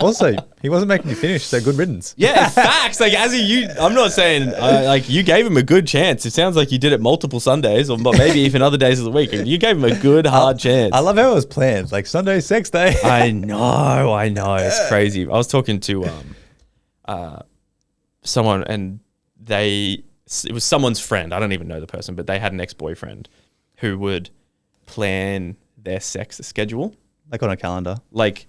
Also, he wasn't making you finish, so good riddance. Yeah, facts. Like I'm not saying like you gave him a good chance. It sounds like you did it multiple Sundays, or maybe even other days of the week. You gave him a good hard chance. I love how it was planned. Like Sunday, sex day. I know. It's crazy. I was talking to someone, and it was someone's friend. I don't even know the person, but they had an ex-boyfriend who would plan their sex schedule, like on a calendar, like.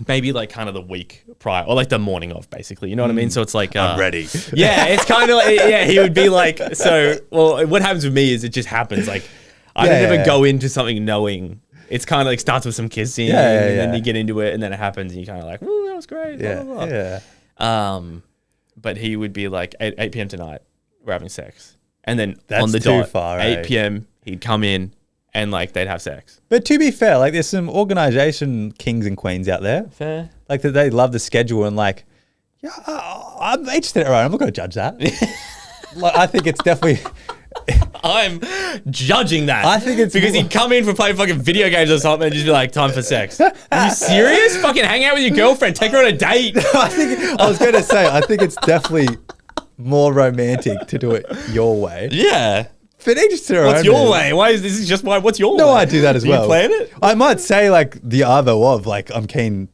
Maybe like kind of the week prior or like the morning of, basically. You know what I mean? So it's like... I'm ready. Yeah, it's kind of like... Yeah, he would be like... So, well, what happens with me is it just happens. Like, I don't ever go into something knowing... It's kind of like starts with some kissing and then you get into it and then it happens and you're kind of like, ooh, that was great. Blah, blah, blah. Yeah. But he would be like, 8 p.m. tonight, we're having sex. And then That's on the too dot, far, 8 p.m., he'd come in and like they'd have sex. But to be fair, like there's some organization kings and queens out there. Fair. Like that they love the schedule and like, yeah, I'm each to their own. I'm not going to judge that. Like, I think it's definitely... I'm judging that. I think it's because he'd come in for playing fucking video games or something and just be like, time for sex. Are you serious? Fucking hang out with your girlfriend. Take her on a date. I was going to say, I think it's definitely more romantic to do it your way. Yeah. But each to their own. What's your way? Why is this just why? What's your way? No, I do that as well. You plan it? I might say like the other of like I'm keen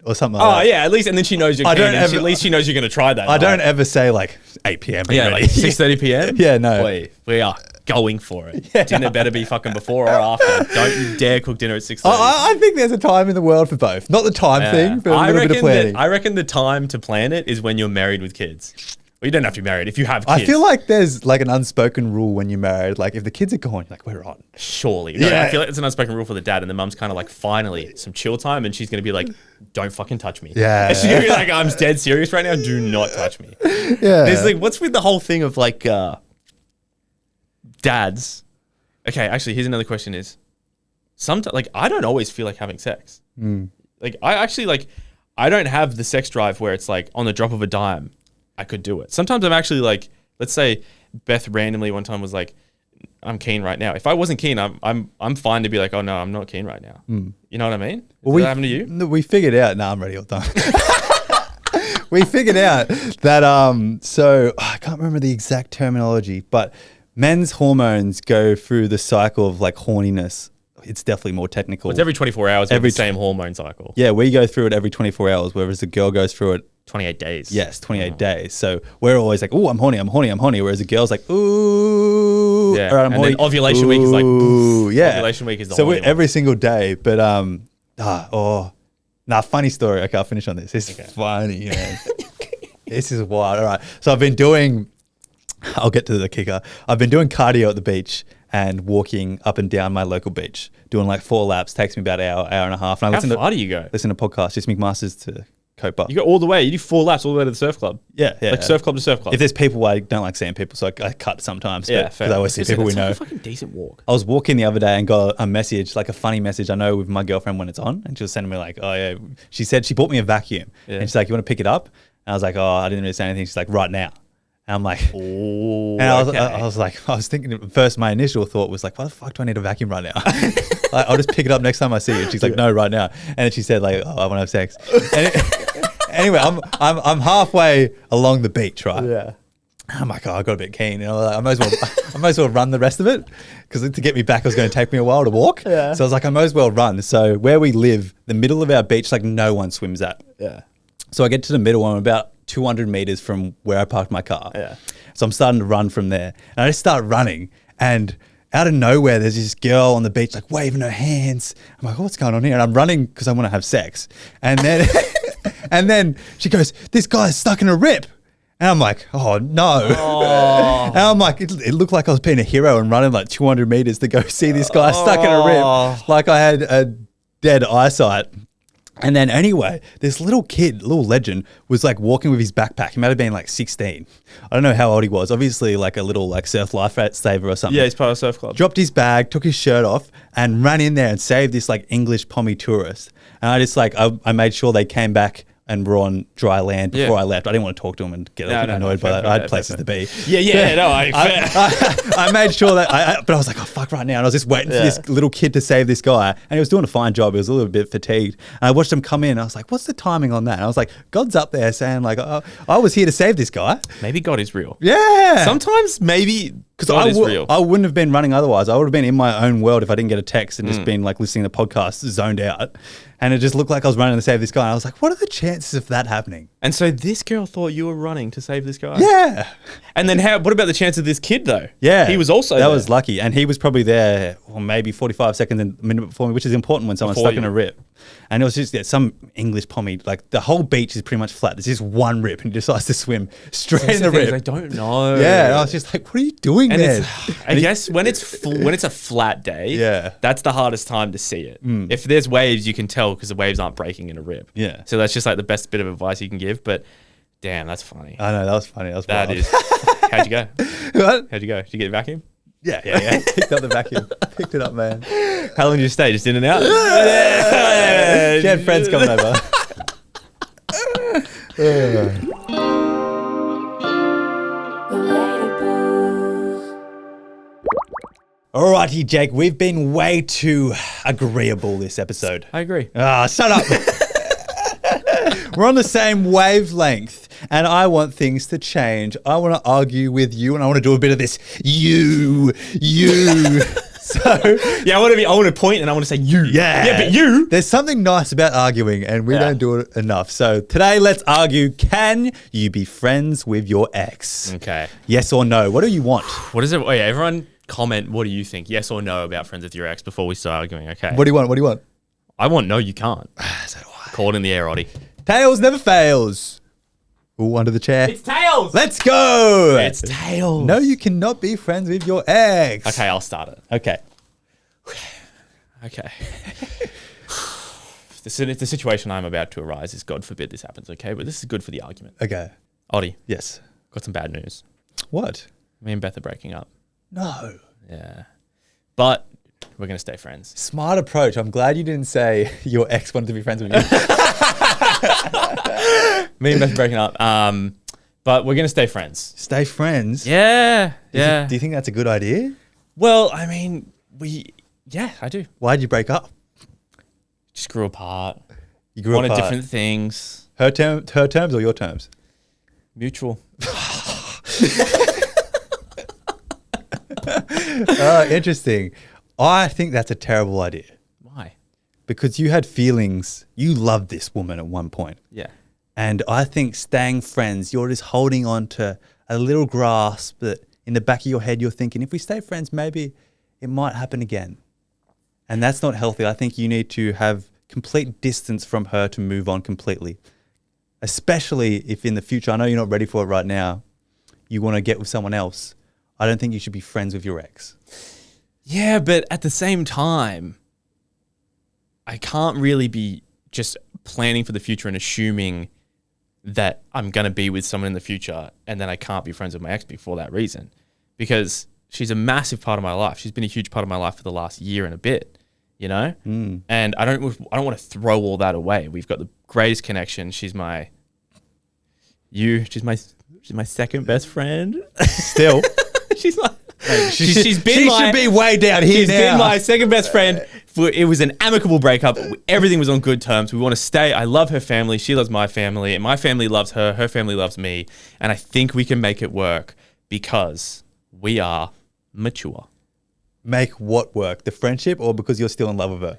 or something like that. Oh yeah, at least and then she knows you're keen. At least she knows you're going to try that. I don't ever say like 8 p.m. Yeah, like 6:30 p.m. Yeah, no. Boy, we are going for it. Yeah. Dinner better be fucking before or after. Don't you dare cook dinner at 6:30. I think there's a time in the world for both. Not the time thing, but a little bit of planning. I reckon the time to plan it is when you're married with kids. Well, you don't have to be married if you have kids. I feel like there's like an unspoken rule when you're married. Like if the kids are gone, you're like, we're on. Surely. No, I feel like it's an unspoken rule for the dad and the mum's kind of like, finally, some chill time. And she's going to be like, don't fucking touch me. Yeah. And she's going to be like, I'm dead serious right now. Do not touch me. Yeah. There's like, what's with the whole thing of like dads? Okay, actually, here's another question is, sometimes, like, I don't always feel like having sex. Like, I don't have the sex drive where it's like on the drop of a dime, I could do it. Sometimes I'm actually like, let's say Beth randomly one time was like, I'm keen right now. If I wasn't keen, I'm fine to be like, oh no, I'm not keen right now. You know what I mean? Well, Does that happen to you? No, we figured out. No, I'm ready all done. We figured out that so I can't remember the exact terminology, but men's hormones go through the cycle of like horniness. It's definitely more technical. Well, it's every 24 hours. Every same hormone cycle. Yeah, we go through it every 24 hours, whereas the girl goes through it 28 days. Yes, 28 days. So we're always like, oh, I'm horny. Whereas the girl's like, ooh. Yeah. I'm horny. Then ovulation week is like, ooh. Yeah. Ovulation week is the so horny we're every single day. But, funny story. Okay, I'll finish on this. It's funny, man. This is wild. All right. So I'll get to the kicker. I've been doing cardio at the beach and walking up and down my local beach, doing like 4 laps. Takes me about an hour and a half. And How far do you go? Listen to podcasts, just McMasters to Copa. You go all the way. You do 4 laps all the way to the surf club. Yeah. Like surf club to surf club. If there's people, I don't like seeing people, so I cut sometimes. Yeah, because I always see people we know. Like a fucking decent walk. I was walking the other day and got a message, like a funny message I know with my girlfriend when it's on, and she was sending me like, oh yeah, she said she bought me a vacuum, and she's like, you want to pick it up? And I was like, oh, I didn't really say anything. She's like, right now. And I'm like, oh, and I was thinking at first, my initial thought was like, why the fuck do I need a vacuum right now? Like, I'll just pick it up next time I see it. She's like, no, right now. And then she said like, oh, I want to have sex. Anyway, I'm halfway along the beach, right? Yeah. I'm like, oh, I got a bit keen. You know, like, I might as well run the rest of it because to get me back, it was going to take me a while to walk. Yeah. So I was like, I might as well run. So where we live, the middle of our beach, like no one swims at. Yeah. So I get to the middle, and I'm about 200 meters from where I parked my car. Yeah. So I'm starting to run from there. And I just start running. And out of nowhere, there's this girl on the beach, like waving her hands. I'm like, what's going on here? And I'm running because I want to have sex. And then, and then she goes, this guy's stuck in a rip. And I'm like, oh no. Oh. And I'm like, it looked like I was being a hero and running like 200 meters to go see this guy stuck in a rip. Like I had a dead eyesight. And then anyway, this little kid, little legend, was like walking with his backpack. He might have been like 16. I don't know how old he was. Obviously like a little like surf lifesaver or something. Yeah, he's part of the surf club. Dropped his bag, took his shirt off and ran in there and saved this like English pommy tourist. And I just like, I made sure they came back and were on dry land before I left. I didn't want to talk to him and get annoyed by that. I had places to be. I made sure that, but I was like, oh, fuck right now. And I was just waiting for this little kid to save this guy. And he was doing a fine job. He was a little bit fatigued. And I watched him come in. And I was like, what's the timing on that? And I was like, God's up there saying like, oh, I was here to save this guy. Maybe God is real. Yeah. Sometimes maybe God is real. I wouldn't have been running otherwise. I would have been in my own world if I didn't get a text and just been like listening to podcasts zoned out. And it just looked like I was running to save this guy. And I was like, what are the chances of that happening? And so this girl thought you were running to save this guy? Yeah. And then what about the chance of this kid though? Yeah. He was also That there. was lucky. And he was probably there, or maybe 45 seconds a minute before me, which is important when someone's stuck in a rip. And it was just some English pommy. Like the whole beach is pretty much flat. There's just one rip and he decides to swim straight in the rip. I don't know. Yeah. And I was just like, what are you doing there? I guess when it's a flat day, that's the hardest time to see it. If there's waves, you can tell because the waves aren't breaking in a rip. Yeah. So that's just like the best bit of advice you can give. But damn, that's funny. I know, that was funny. That wild. Is. How'd you go? What? How'd you go? Did you get a vacuum? Yeah. Picked up the vacuum. Picked it up, man. How long did you stay? Just in and out? She had friends coming over. Alrighty, Jake. We've been way too agreeable this episode. I agree. Shut up. We're on the same wavelength. And I want things to change. I want to argue with you, and I want to do a bit of this. You. So yeah, I want to point, and I want to say you. Yeah, but you. There's something nice about arguing, and we don't do it enough. So today, let's argue. Can you be friends with your ex? Okay. Yes or no? What do you want? What is it? Oh, yeah, everyone comment. What do you think? Yes or no about friends with your ex before we start arguing? Okay. What do you want? I want no. You can't. So do I. Call it in the air, Oddie. Tails never fails. Ooh, under the chair. It's tails. Let's go. It's tails. No, you cannot be friends with your ex. Okay, I'll start it. Okay. The situation I'm about to arise is, God forbid this happens, okay? But this is good for the argument. Okay. Oddie. Yes. Got some bad news. What? Me and Beth are breaking up. No. Yeah. But we're going to stay friends. Smart approach. I'm glad you didn't say your ex wanted to be friends with you. Me and Beth are breaking up. But we're going to stay friends. Stay friends? Yeah. Yeah. Do you think that's a good idea? Well, I mean, yeah, I do. Why'd you break up? Just grew apart. You grew apart. Wanted different things. Her terms or your terms? Mutual. Interesting. I think that's a terrible idea. Why? Because you had feelings. You loved this woman at one point. Yeah. And I think staying friends, you're just holding on to a little grasp that in the back of your head, you're thinking, if we stay friends, maybe it might happen again. And that's not healthy. I think you need to have complete distance from her to move on completely. Especially if in the future, I know you're not ready for it right now, you want to get with someone else. I don't think you should be friends with your ex. Yeah, but at the same time, I can't really be just planning for the future and assuming that I'm going to be with someone in the future and then I can't be friends with my ex for that reason. Because she's a massive part of my life. She's been a huge part of my life for the last year and a bit, you know? And I don't want to throw all that away. We've got the greatest connection. She's my second best friend. Still. She's like, she should be way down here now. She's been my second best friend. It was an amicable breakup. Everything was on good terms. We want to stay. I love her family. She loves my family. And my family loves her. Her family loves me. And I think we can make it work because we are mature. Make what work? The friendship or because you're still in love with her?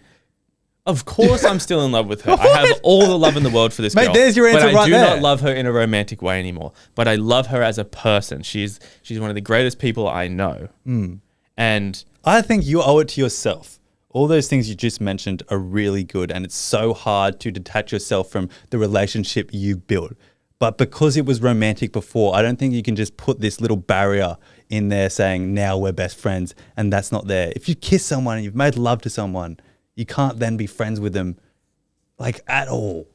Of course, I'm still in love with her. I have all the love in the world for this Mate, girl. there's your answer but I right do there. not love her in a romantic way anymore. But I love her as a person. She's one of the greatest people I know. And I think you owe it to yourself. All those things you just mentioned are really good, and it's so hard to detach yourself from the relationship you built. But because it was romantic before, I don't think you can just put this little barrier in there saying, now we're best friends, and that's not there. If you kiss someone and you've made love to someone, you can't then be friends with them, like, at all.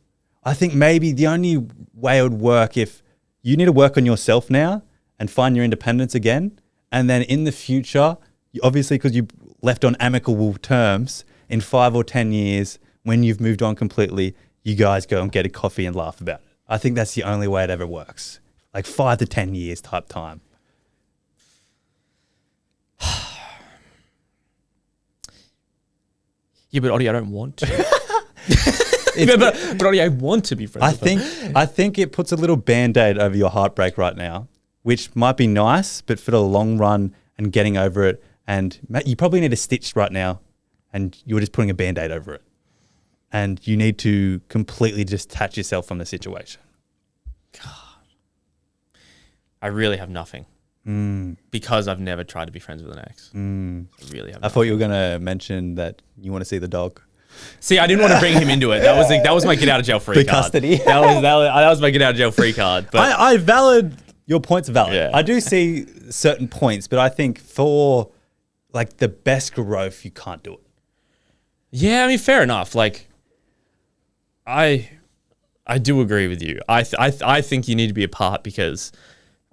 I think maybe the only way it would work if you need to work on yourself now and find your independence again, and then in the future, obviously because you left on amicable terms, in 5 or 10 years, when you've moved on completely, you guys go and get a coffee and laugh about it. I think that's the only way it ever works. Like 5 to 10 years type time. yeah, but Audie, I don't want to. but Audie, I want to be friends with her. I think it puts a little Band-Aid over your heartbreak right now, which might be nice, but for the long run and getting over it, and you probably need a stitch right now, and you're just putting a Band-Aid over it. And you need to completely just detach yourself from the situation. I really have nothing. Because I've never tried to be friends with an ex. I really have I thought you were going to mention that you want to see the dog. See, I didn't want to bring him into it. That was my get out of jail free The card. custody. That was my get out of jail free card. But I valid, your point's valid. Yeah. I do see certain points, but I think for like the best growth, you can't do it. yeah, I mean, fair enough. Like, I do agree with you. I think you need to be apart because,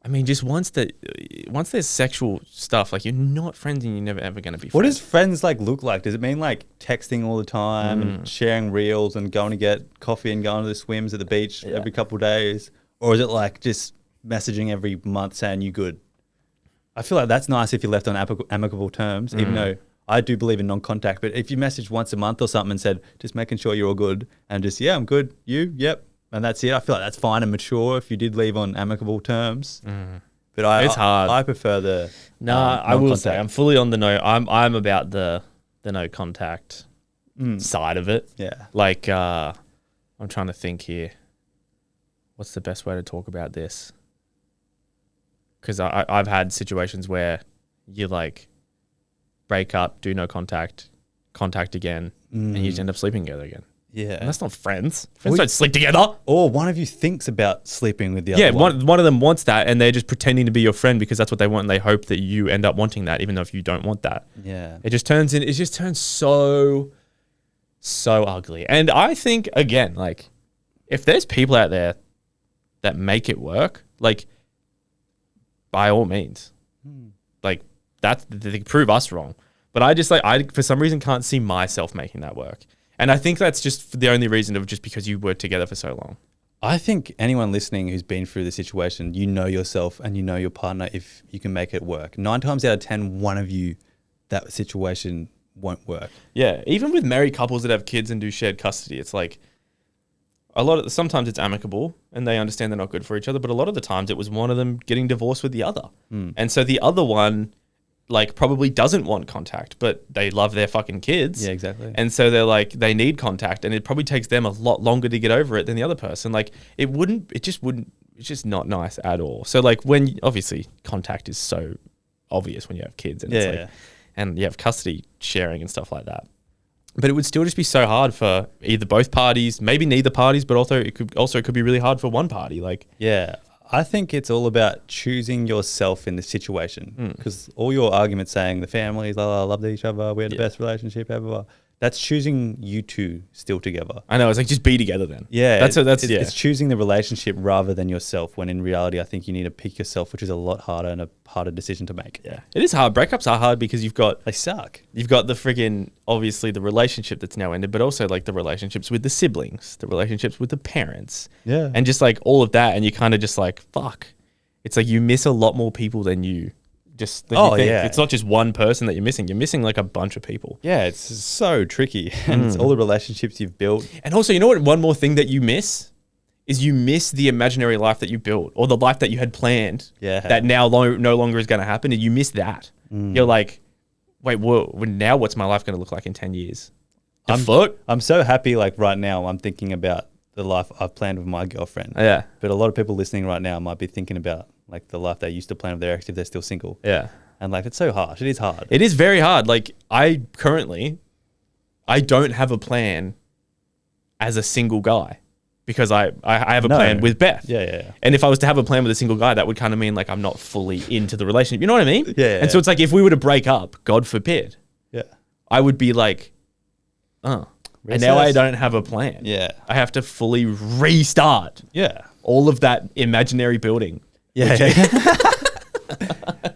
I mean, just once there's sexual stuff, like you're not friends and you're never ever going to be friends. What does friends like look like? Does it mean like texting all the time and sharing reels and going to get coffee and going to the swims at the beach every couple of days? Or is it like just messaging every month saying you good? I feel like that's nice if you're left on amicable terms, even though I do believe in non-contact. But if you message once a month or something and said, just making sure you're all good and just, yeah, I'm good. You? Yep. And that's it. I feel like that's fine and mature if you did leave on amicable terms. But It's hard. I prefer the I will say non-contact. I'm fully on the no. I'm about the no contact side of it. Yeah. Like I'm trying to think here. What's the best way to talk about this? Because I've had situations where you like break up, do no contact, contact again, and you just end up sleeping together again. Yeah. And that's not friends. Friends don't sleep together. Or one of you thinks about sleeping with the other Yeah, one. one of them wants that, and they're just pretending to be your friend because that's what they want, and they hope that you end up wanting that, even though if you don't want that. Yeah. It just turns so ugly. And I think, again, like, if there's people out there that make it work, like, by all means, like, they can prove us wrong. But I just, like, I for some reason can't see myself making that work. And I think that's just the only reason of just because you were together for so long. I think anyone listening who's been through the situation, you know yourself and you know your partner if you can make it work. 9 times out of 10, one of you, that situation won't work. Yeah, even with married couples that have kids and do shared custody, it's like sometimes it's amicable and they understand they're not good for each other, but a lot of the times it was one of them getting divorced with the other. And so the other one like probably doesn't want contact, but they love their fucking kids. Yeah, exactly. And so they're like, they need contact, and it probably takes them a lot longer to get over it than the other person. Like it's just not nice at all. So like when obviously contact is so obvious when you have kids and it's like, and you have custody sharing and stuff like that. But it would still just be so hard for either both parties, maybe neither parties, but also it could be really hard for one party. Like, yeah, I think it's all about choosing yourself in the situation, because all your arguments saying the families loved each other, we had the best relationship ever. That's choosing you two still together. I know, it's like just be together then. Yeah, it's choosing the relationship rather than yourself. When in reality, I think you need to pick yourself, which is a lot harder and a harder decision to make. Yeah, it is hard. Breakups are hard because they suck. You've got the friggin' obviously the relationship that's now ended, but also like the relationships with the siblings, the relationships with the parents, and just like all of that, and you kind of just like fuck. It's like you miss a lot more people than you. It's not just one person that you're missing. You're missing like a bunch of people. Yeah, it's so tricky. And it's all the relationships you've built. And also, you know what? One more thing that you miss is you miss the imaginary life that you built or the life that you had planned that now no longer is going to happen. And you miss that. You're like, wait, now what's my life going to look like in 10 years? I'm so happy. Like right now, I'm thinking about the life I've planned with my girlfriend. Yeah. But a lot of people listening right now might be thinking about like the life they used to plan with their ex if they're still single. Yeah. And like it's so harsh. It is hard. It is very hard. Like I don't have a plan as a single guy because I have a plan with Beth. Yeah. And if I was to have a plan with a single guy, that would kind of mean like I'm not fully into the relationship. You know what I mean? Yeah. And so it's like if we were to break up, God forbid, Yeah. I would be like, oh. And now I don't have a plan. Yeah. I have to fully restart. Yeah. All of that imaginary building. Yeah.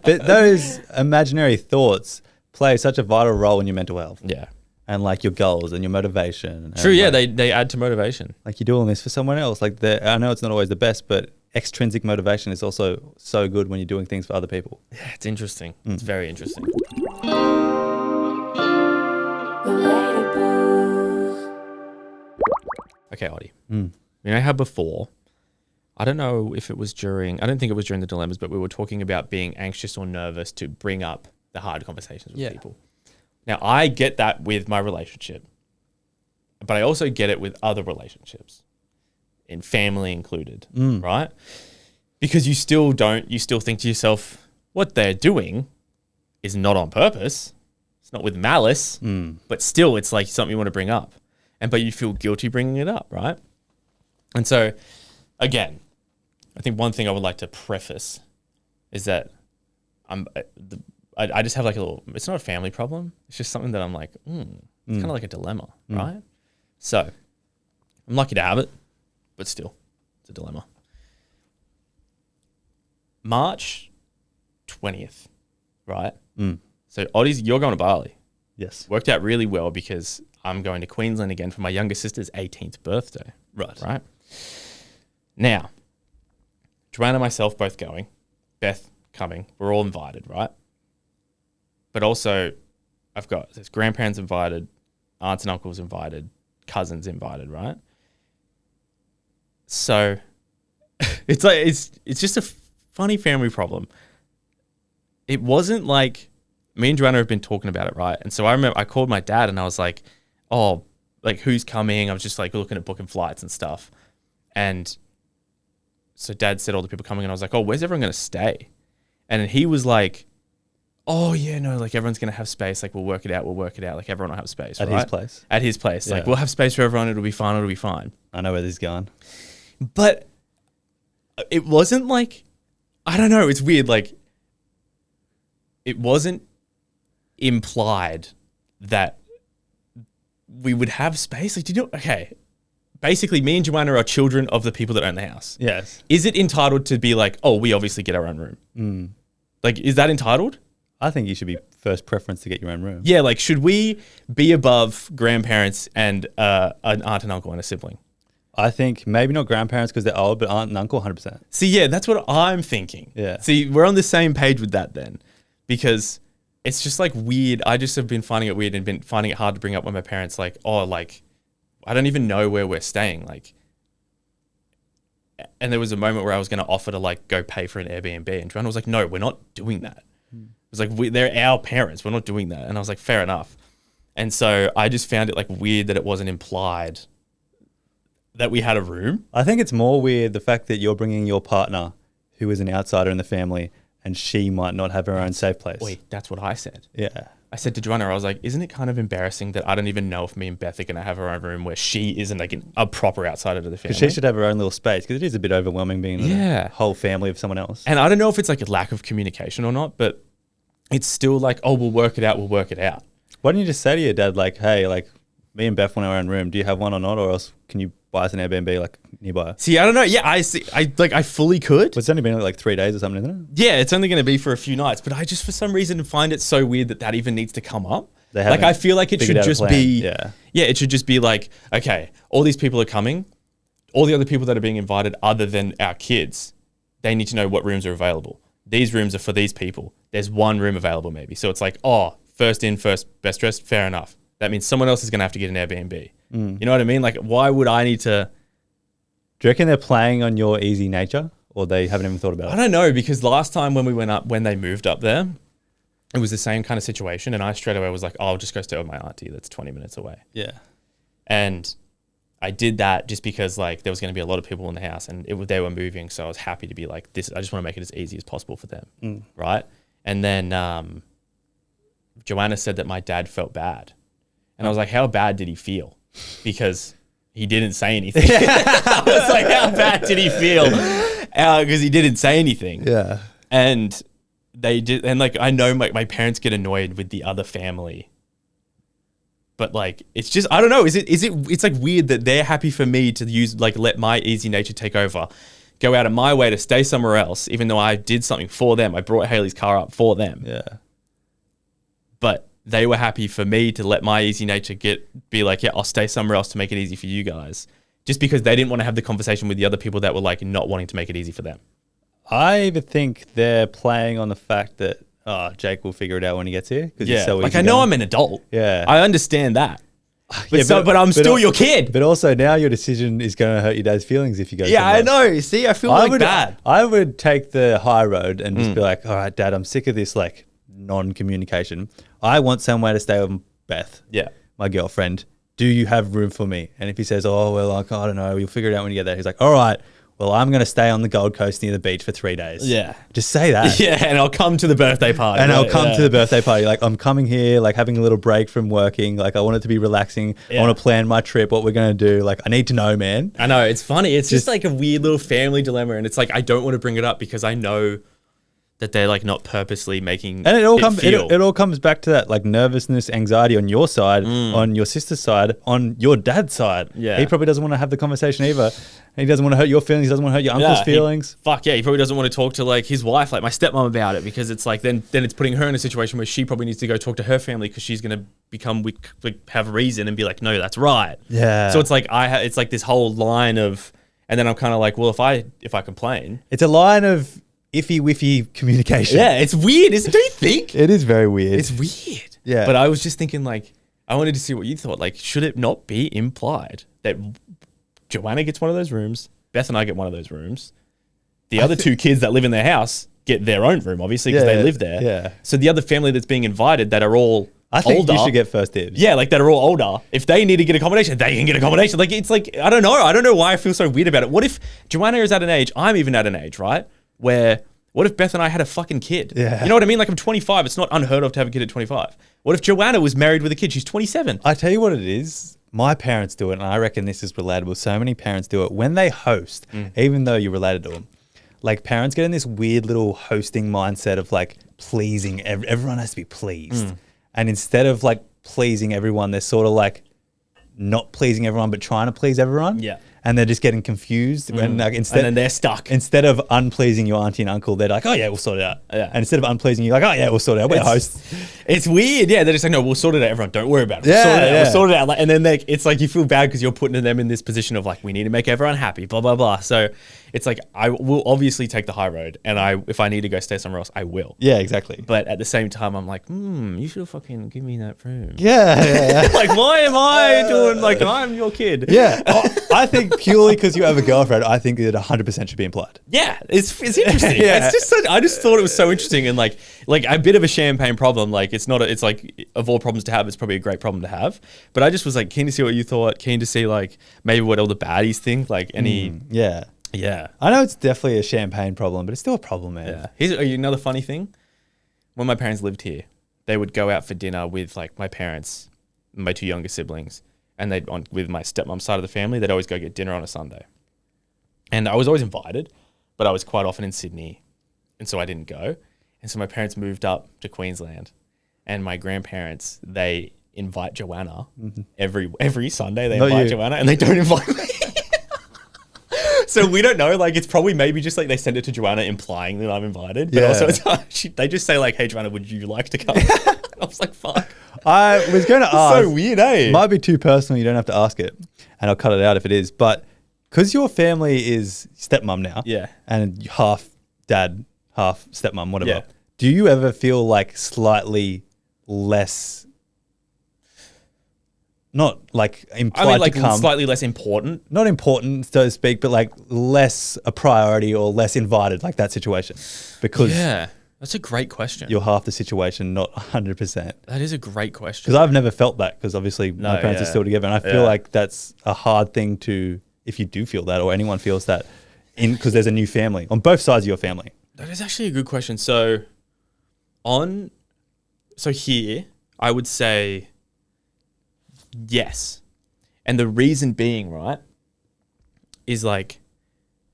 But those imaginary thoughts play such a vital role in your mental health. Yeah. And like your goals and your motivation. True, and yeah, like, they add to motivation. like you're doing this for someone else. Like I know it's not always the best, but extrinsic motivation is also so good when you're doing things for other people. Yeah, it's interesting. It's very interesting. Okay, Audie. You know how before, I don't know if it was I don't think it was during the dilemmas, but we were talking about being anxious or nervous to bring up the hard conversations with people. Now, I get that with my relationship, but I also get it with other relationships, in family included, right? Because you still think to yourself, what they're doing is not on purpose. It's not with malice, but still it's like something you want to bring up. But you feel guilty bringing it up, right? And so, again, I think one thing I would like to preface is that I just have like a little, it's not a family problem. It's just something that I'm like, it's kind of like a dilemma, right? So I'm lucky to have it, but still, it's a dilemma. March 20th, right? So Oddie's, you're going to Bali. Yes. Worked out really well because I'm going to Queensland again for my younger sister's 18th birthday. Right. Now, Joanna and myself both going, Beth coming. We're all invited, right? But also, there's grandparents invited, aunts and uncles invited, cousins invited, right? So, it's like it's just a funny family problem. It wasn't like me and Joanna have been talking about it, right? And so I remember I called my dad and I was like, oh, like who's coming? I was just like looking at booking flights and stuff. And so Dad said all the people coming and I was like, oh, where's everyone going to stay? And he was like, oh yeah, no, like everyone's going to have space. Like we'll work it out. Like everyone will have space. At right? his place? At his place. Yeah. Like we'll have space for everyone. It'll be fine. I know where this is going. But it wasn't like, I don't know. It's weird. Like it wasn't implied that we would have space. Like, okay. Basically, me and Joanna are children of the people that own the house. Yes. Is it entitled to be like, oh, we obviously get our own room? Like, is that entitled? I think you should be first preference to get your own room. Yeah, like, should we be above grandparents and an aunt and uncle and a sibling? I think maybe not grandparents because they're old, but aunt and uncle, 100%. See, yeah, that's what I'm thinking. Yeah. See, we're on the same page with that then, because it's just like weird. I just have been finding it weird and been finding it hard to bring up with my parents. Like, oh, like, I don't even know where we're staying. Like, and there was a moment where I was going to offer to like go pay for an Airbnb, and Joanna was like, "No, we're not doing that." It was like, they're our parents. We're not doing that. And I was like, fair enough. And so I just found it like weird that it wasn't implied that we had a room. I think it's more weird the fact that you're bringing your partner, who is an outsider in the family, and she might not have her own safe place. Wait, that's what I said. Yeah. I said to Joanna, I was like, isn't it kind of embarrassing that I don't even know if me and Beth are going to have our own room where she isn't like a proper outsider to the family? Because she should have her own little space, because it is a bit overwhelming being in a whole family of someone else. And I don't know if it's like a lack of communication or not, but it's still like, oh, we'll work it out. Why don't you just say to your dad, like, hey, like, me and Beth want our own room. Do you have one or not? Or else can you buy us an Airbnb like nearby? See, I don't know. Yeah, I see. I fully could. But it's only been like 3 days or something, isn't it? Yeah, it's only going to be for a few nights. But I just, for some reason, find it so weird that even needs to come up. Like, I feel like it should just be, it should just be like, okay, all these people are coming. All the other people that are being invited other than our kids, they need to know what rooms are available. These rooms are for these people. There's one room available maybe. So it's like, oh, first in, first best dressed, fair enough. That means someone else is going to have to get an Airbnb. You know what I mean? Like, why would I need to... Do you reckon they're playing on your easy nature, or they haven't even thought about it? I don't know, because last time when we went up, when they moved up there, it was the same kind of situation. And I straight away was like, oh, I'll just go stay with my auntie that's 20 minutes away. Yeah. And I did that just because like there was going to be a lot of people in the house and they were moving. So I was happy to be like this. I just want to make it as easy as possible for them. Right. And then Joanna said that my dad felt bad. And I was like, how bad did he feel? Because he didn't say anything. I was like, how bad did he feel? Because he didn't say anything. Yeah. And they did. And like, I know my parents get annoyed with the other family. But like, it's just, I don't know. It's like weird that they're happy for me to use, like, let my easy nature take over, go out of my way to stay somewhere else, even though I did something for them. I brought Haley's car up for them. Yeah. But they were happy for me to let my easy nature be like, yeah, I'll stay somewhere else to make it easy for you guys. Just because they didn't want to have the conversation with the other people that were like not wanting to make it easy for them. I even think they're playing on the fact that, oh, Jake will figure it out when he gets here. Yeah, so like I know I'm an adult. Yeah. I understand that. But, Yeah, but I'm still your kid. But also now your decision is going to hurt your dad's feelings if you go Yeah, somewhere I else. know. See, I feel like bad. I would take the high road and just be like, all right, Dad, I'm sick of this like non-communication. I want somewhere to stay with Beth, my girlfriend. Do you have room for me? And if he says, oh, well, like, I don't know, you'll figure it out when you get there. He's like, all right, well, I'm going to stay on the Gold Coast near the beach for 3 days. Yeah. Just say that. Yeah, and I'll come to the birthday party. And I'll come to the birthday party. Like, I'm coming here, like, having a little break from working. Like, I want it to be relaxing. I want to plan my trip, what we're going to do. Like, I need to know, man. I know. It's funny. It's just like a weird little family dilemma. And it's like, I don't want to bring it up because I know that they're like not purposely making and it all comes back to that like nervousness, anxiety on your side, on your sister's side, on your dad's side. Yeah. He probably doesn't want to have the conversation either. He doesn't want to hurt your feelings. He doesn't want to hurt your uncle's feelings. He probably doesn't want to talk to like his wife, like my stepmom, about it because it's like then it's putting her in a situation where she probably needs to go talk to her family because she's going to have reason and be like, no, that's right. Yeah. So it's like it's like this whole line of, and then I'm kind of like, well, if I complain, it's a line of iffy-wiffy communication. Yeah, it's weird, isn't it? Do you think? It is very weird. It's weird. Yeah. But I was just thinking like, I wanted to see what you thought. Like, should it not be implied that Joanna gets one of those rooms, Beth and I get one of those rooms, the other 2 kids that live in their house get their own room, obviously, because they live there. Yeah. So the other family that's being invited that are all I think older, you should get first dibs. Yeah, like that are all older. If they need to get accommodation, they can get accommodation. Like, it's like, I don't know. I don't know why I feel so weird about it. What if Joanna is at an age, I'm even at an age, right? Where, what if Beth and I had a fucking kid? Yeah. You know what I mean? Like, I'm 25. It's not unheard of to have a kid at 25. What if Joanna was married with a kid? She's 27. I tell you what it is. My parents do it, and I reckon this is relatable. So many parents do it. When they host, even though you're related to them, like parents get in this weird little hosting mindset of like pleasing. Everyone has to be pleased. And instead of like pleasing everyone, they're sort of like not pleasing everyone, but trying to please everyone. Yeah. And they're just getting confused. And like And then they're stuck. Instead of unpleasing your auntie and uncle, they're like, oh yeah, we'll sort it out. Yeah. And instead of unpleasing you, like, oh yeah, we'll sort it out. We're hosts. It's weird. Yeah, they're just like, no, we'll sort it out. Everyone, don't worry about it. Yeah, We'll sort it out. yeah. We'll sort it out. Like, and then it's like you feel bad because you're putting them in this position of like, we need to make everyone happy, blah, blah, blah. So it's like, I will obviously take the high road. And if I need to go stay somewhere else, I will. Yeah, exactly. But at the same time, I'm like, you should fucking give me that room. Yeah. Like, why am I doing, like, I'm your kid? Yeah. I think purely because you have a girlfriend, I think it 100% should be implied. Yeah, it's interesting. Yeah. It's just I just thought it was so interesting and like a bit of a champagne problem. Like it's like of all problems to have, it's probably a great problem to have. But I just was like keen to see what you thought, keen to see like maybe what all the baddies think, like any. Yeah. Yeah. I know it's definitely a champagne problem, but it's still a problem, man. Yeah. Here's another funny thing. When my parents lived here, they would go out for dinner with like my parents, my 2 younger siblings, and with my stepmom's side of the family, they'd always go get dinner on a Sunday. And I was always invited, but I was quite often in Sydney, and so I didn't go. And so my parents moved up to Queensland, and my grandparents, they invite Joanna every Sunday. They invite Joanna, and they don't invite me. So we don't know. Like, it's probably maybe just like they send it to Joanna implying that I'm invited, but also they just say like, "Hey, Joanna, would you like to come?" I was like, "Fuck." I was going to ask. So weird, eh? Might be too personal. You don't have to ask it, and I'll cut it out if it is. But because your family is stepmom now, and half dad, half stepmom, whatever. Yeah. Do you ever feel like slightly less? Not like implied like to come. slightly less important. Not important, so to speak, but like less a priority or less invited, like that situation. Because That's a great question. you're half the situation, not 100%. That is a great question. Because I've never felt that, because obviously my parents are still together, and I feel like that's a hard thing to, if you do feel that, or anyone feels that, because there's a new family on both sides of your family. That is actually a good question. So here, I would say yes. And the reason being, right, is like,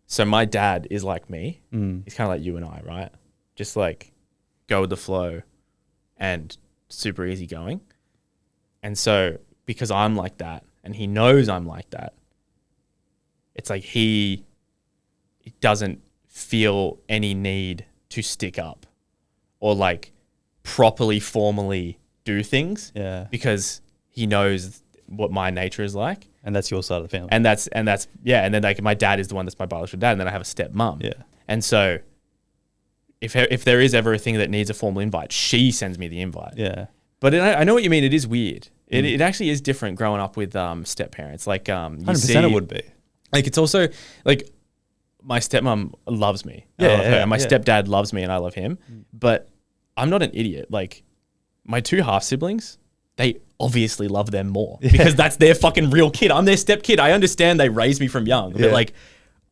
so my dad is like me. He's kind of like you and I, right? Just like go with the flow and super easygoing. And so because I'm like that and he knows I'm like that, it's like he doesn't feel any need to stick up or like properly, formally do things. Yeah. Because he knows what my nature is like. And that's your side of the family. And that's and then like my dad is the one that's my biological dad, and then I have a stepmom. Yeah. And so if there is ever a thing that needs a formal invite, she sends me the invite. Yeah. But I know what you mean. It is weird. It actually is different growing up with step parents. Like 100% it would be. Like it's also like my stepmom loves me. I Yeah, love her, yeah, and my yeah. stepdad loves me and I love him. But I'm not an idiot. Like my two half siblings, they obviously love them more because that's their fucking real kid. I'm their step kid. I understand they raised me from young, but like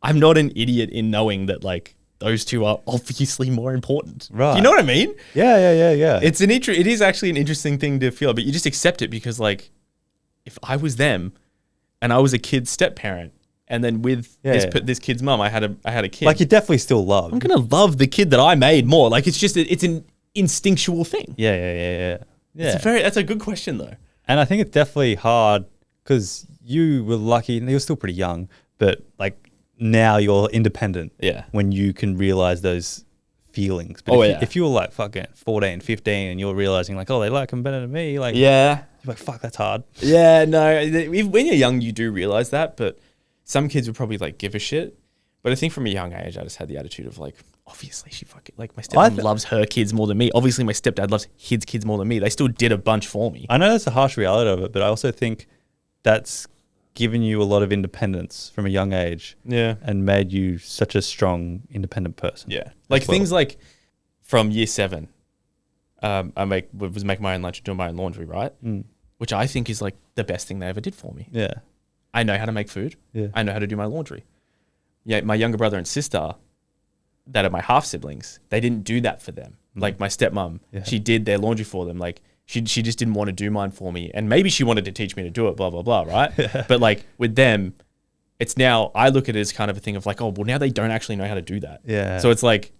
I'm not an idiot in knowing that like those two are obviously more important. Right. You know what I mean? Yeah. It is actually an interesting thing to feel, but you just accept it because like if I was them and I was a kid's step parent and then with this kid's mum, I had a kid. Like you definitely still love. I'm going to love the kid that I made more. Like it's an instinctual thing. Yeah. That's a good question though. And I think it's definitely hard because you were lucky and you were still pretty young, but like now you're independent. Yeah. When you can realize those feelings. But if you were like fucking 14, 15 and you're realizing like, oh, they like him better than me. Like, yeah. You're like, fuck, that's hard. Yeah, no. When you're young, you do realize that, but some kids would probably like give a shit. But I think from a young age, I just had the attitude of like, obviously she fucking, like my stepdad loves her kids more than me. Obviously my stepdad loves his kids more than me. They still did a bunch for me. I know that's a harsh reality of it, but I also think that's given you a lot of independence from a young age. Yeah. And made you such a strong, independent person. Yeah. Like things like from year 7, I was making my own lunch and doing my own laundry, right? Which I think is like the best thing they ever did for me. Yeah. I know how to make food. Yeah. I know how to do my laundry. Yeah, my younger brother and sister, that are my half siblings, they didn't do that for them. Like my stepmom, she did their laundry for them. Like she just didn't want to do mine for me, and maybe she wanted to teach me to do it. Blah blah blah, right? But like with them, it's now I look at it as kind of a thing of like, oh well, now they don't actually know how to do that. Yeah. So it's like,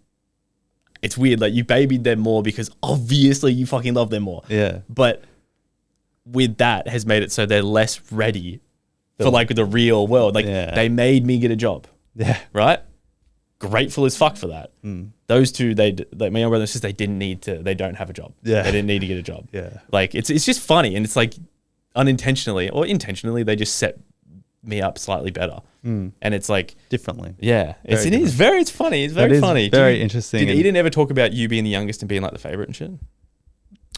it's weird. Like you babied them more because obviously you fucking love them more. Yeah. But with that has made it so they're less ready for like the real world. Like they made me get a job. Yeah. Right? Grateful as fuck for that. Those two, like my younger brother and sister, they don't have a job. Yeah. They didn't need to get a job. Yeah. Like it's just funny, and it's like unintentionally or intentionally, they just set me up slightly better. And it's like differently. Yeah. It's funny. It's very funny. Very interesting. Did Eden ever talk about you being the youngest and being like the favorite and shit?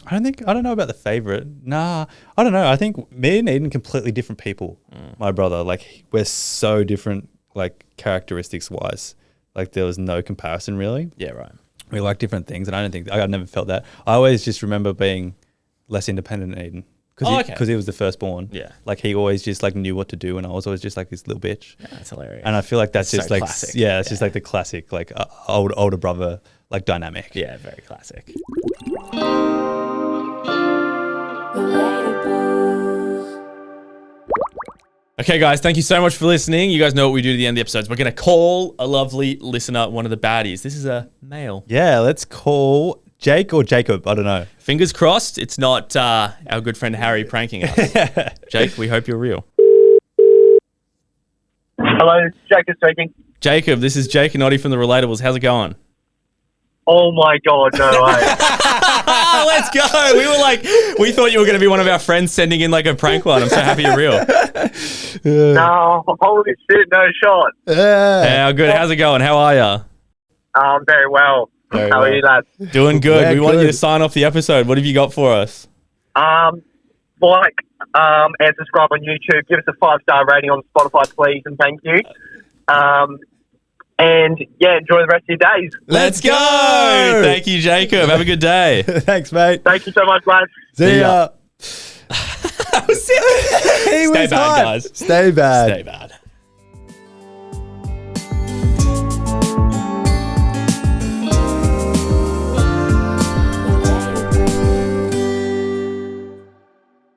I don't know about the favorite. Nah, I don't know. I think me and Eden completely different people. My brother, like we're so different, like characteristics wise. Like there was no comparison really. Yeah, right. We like different things, and I never felt that. I always just remember being less independent than Eden because he was the firstbolden. Yeah, like he always just like knew what to do, and I was always just like this little bitch. Yeah, that's hilarious. And I feel like that's just so like classic. It's just like the classic like older brother like dynamic. Yeah, very classic. Okay, guys, thank you so much for listening. You guys know what we do to the end of the episodes. We're going to call a lovely listener one of the baddies. This is a male. Yeah, let's call Jake or Jacob. I don't know. Fingers crossed it's not our good friend Harry pranking us. Jake, we hope you're real. Hello, Jacob speaking. Jacob, this is Jake and Oddie from The Relatables. How's it going? Oh my God, no way. Let's go. We thought you were going to be one of our friends sending in like a prank one. I'm so happy you're real. No, holy shit, no shot. How good? How's it going? How are you? Very well. How are you, lads? Doing good. Yeah, we want you good. to sign off the episode. What have you got for us? And subscribe on YouTube. Give us a 5-star rating on Spotify, please, and thank you. And yeah, enjoy the rest of your days. Let's go. Thank you, Jacob. Have a good day. Thanks, mate. Thank you so much, lads. See ya. That was sick. He Stay was bad, hyped. guys. Stay bad. Stay bad.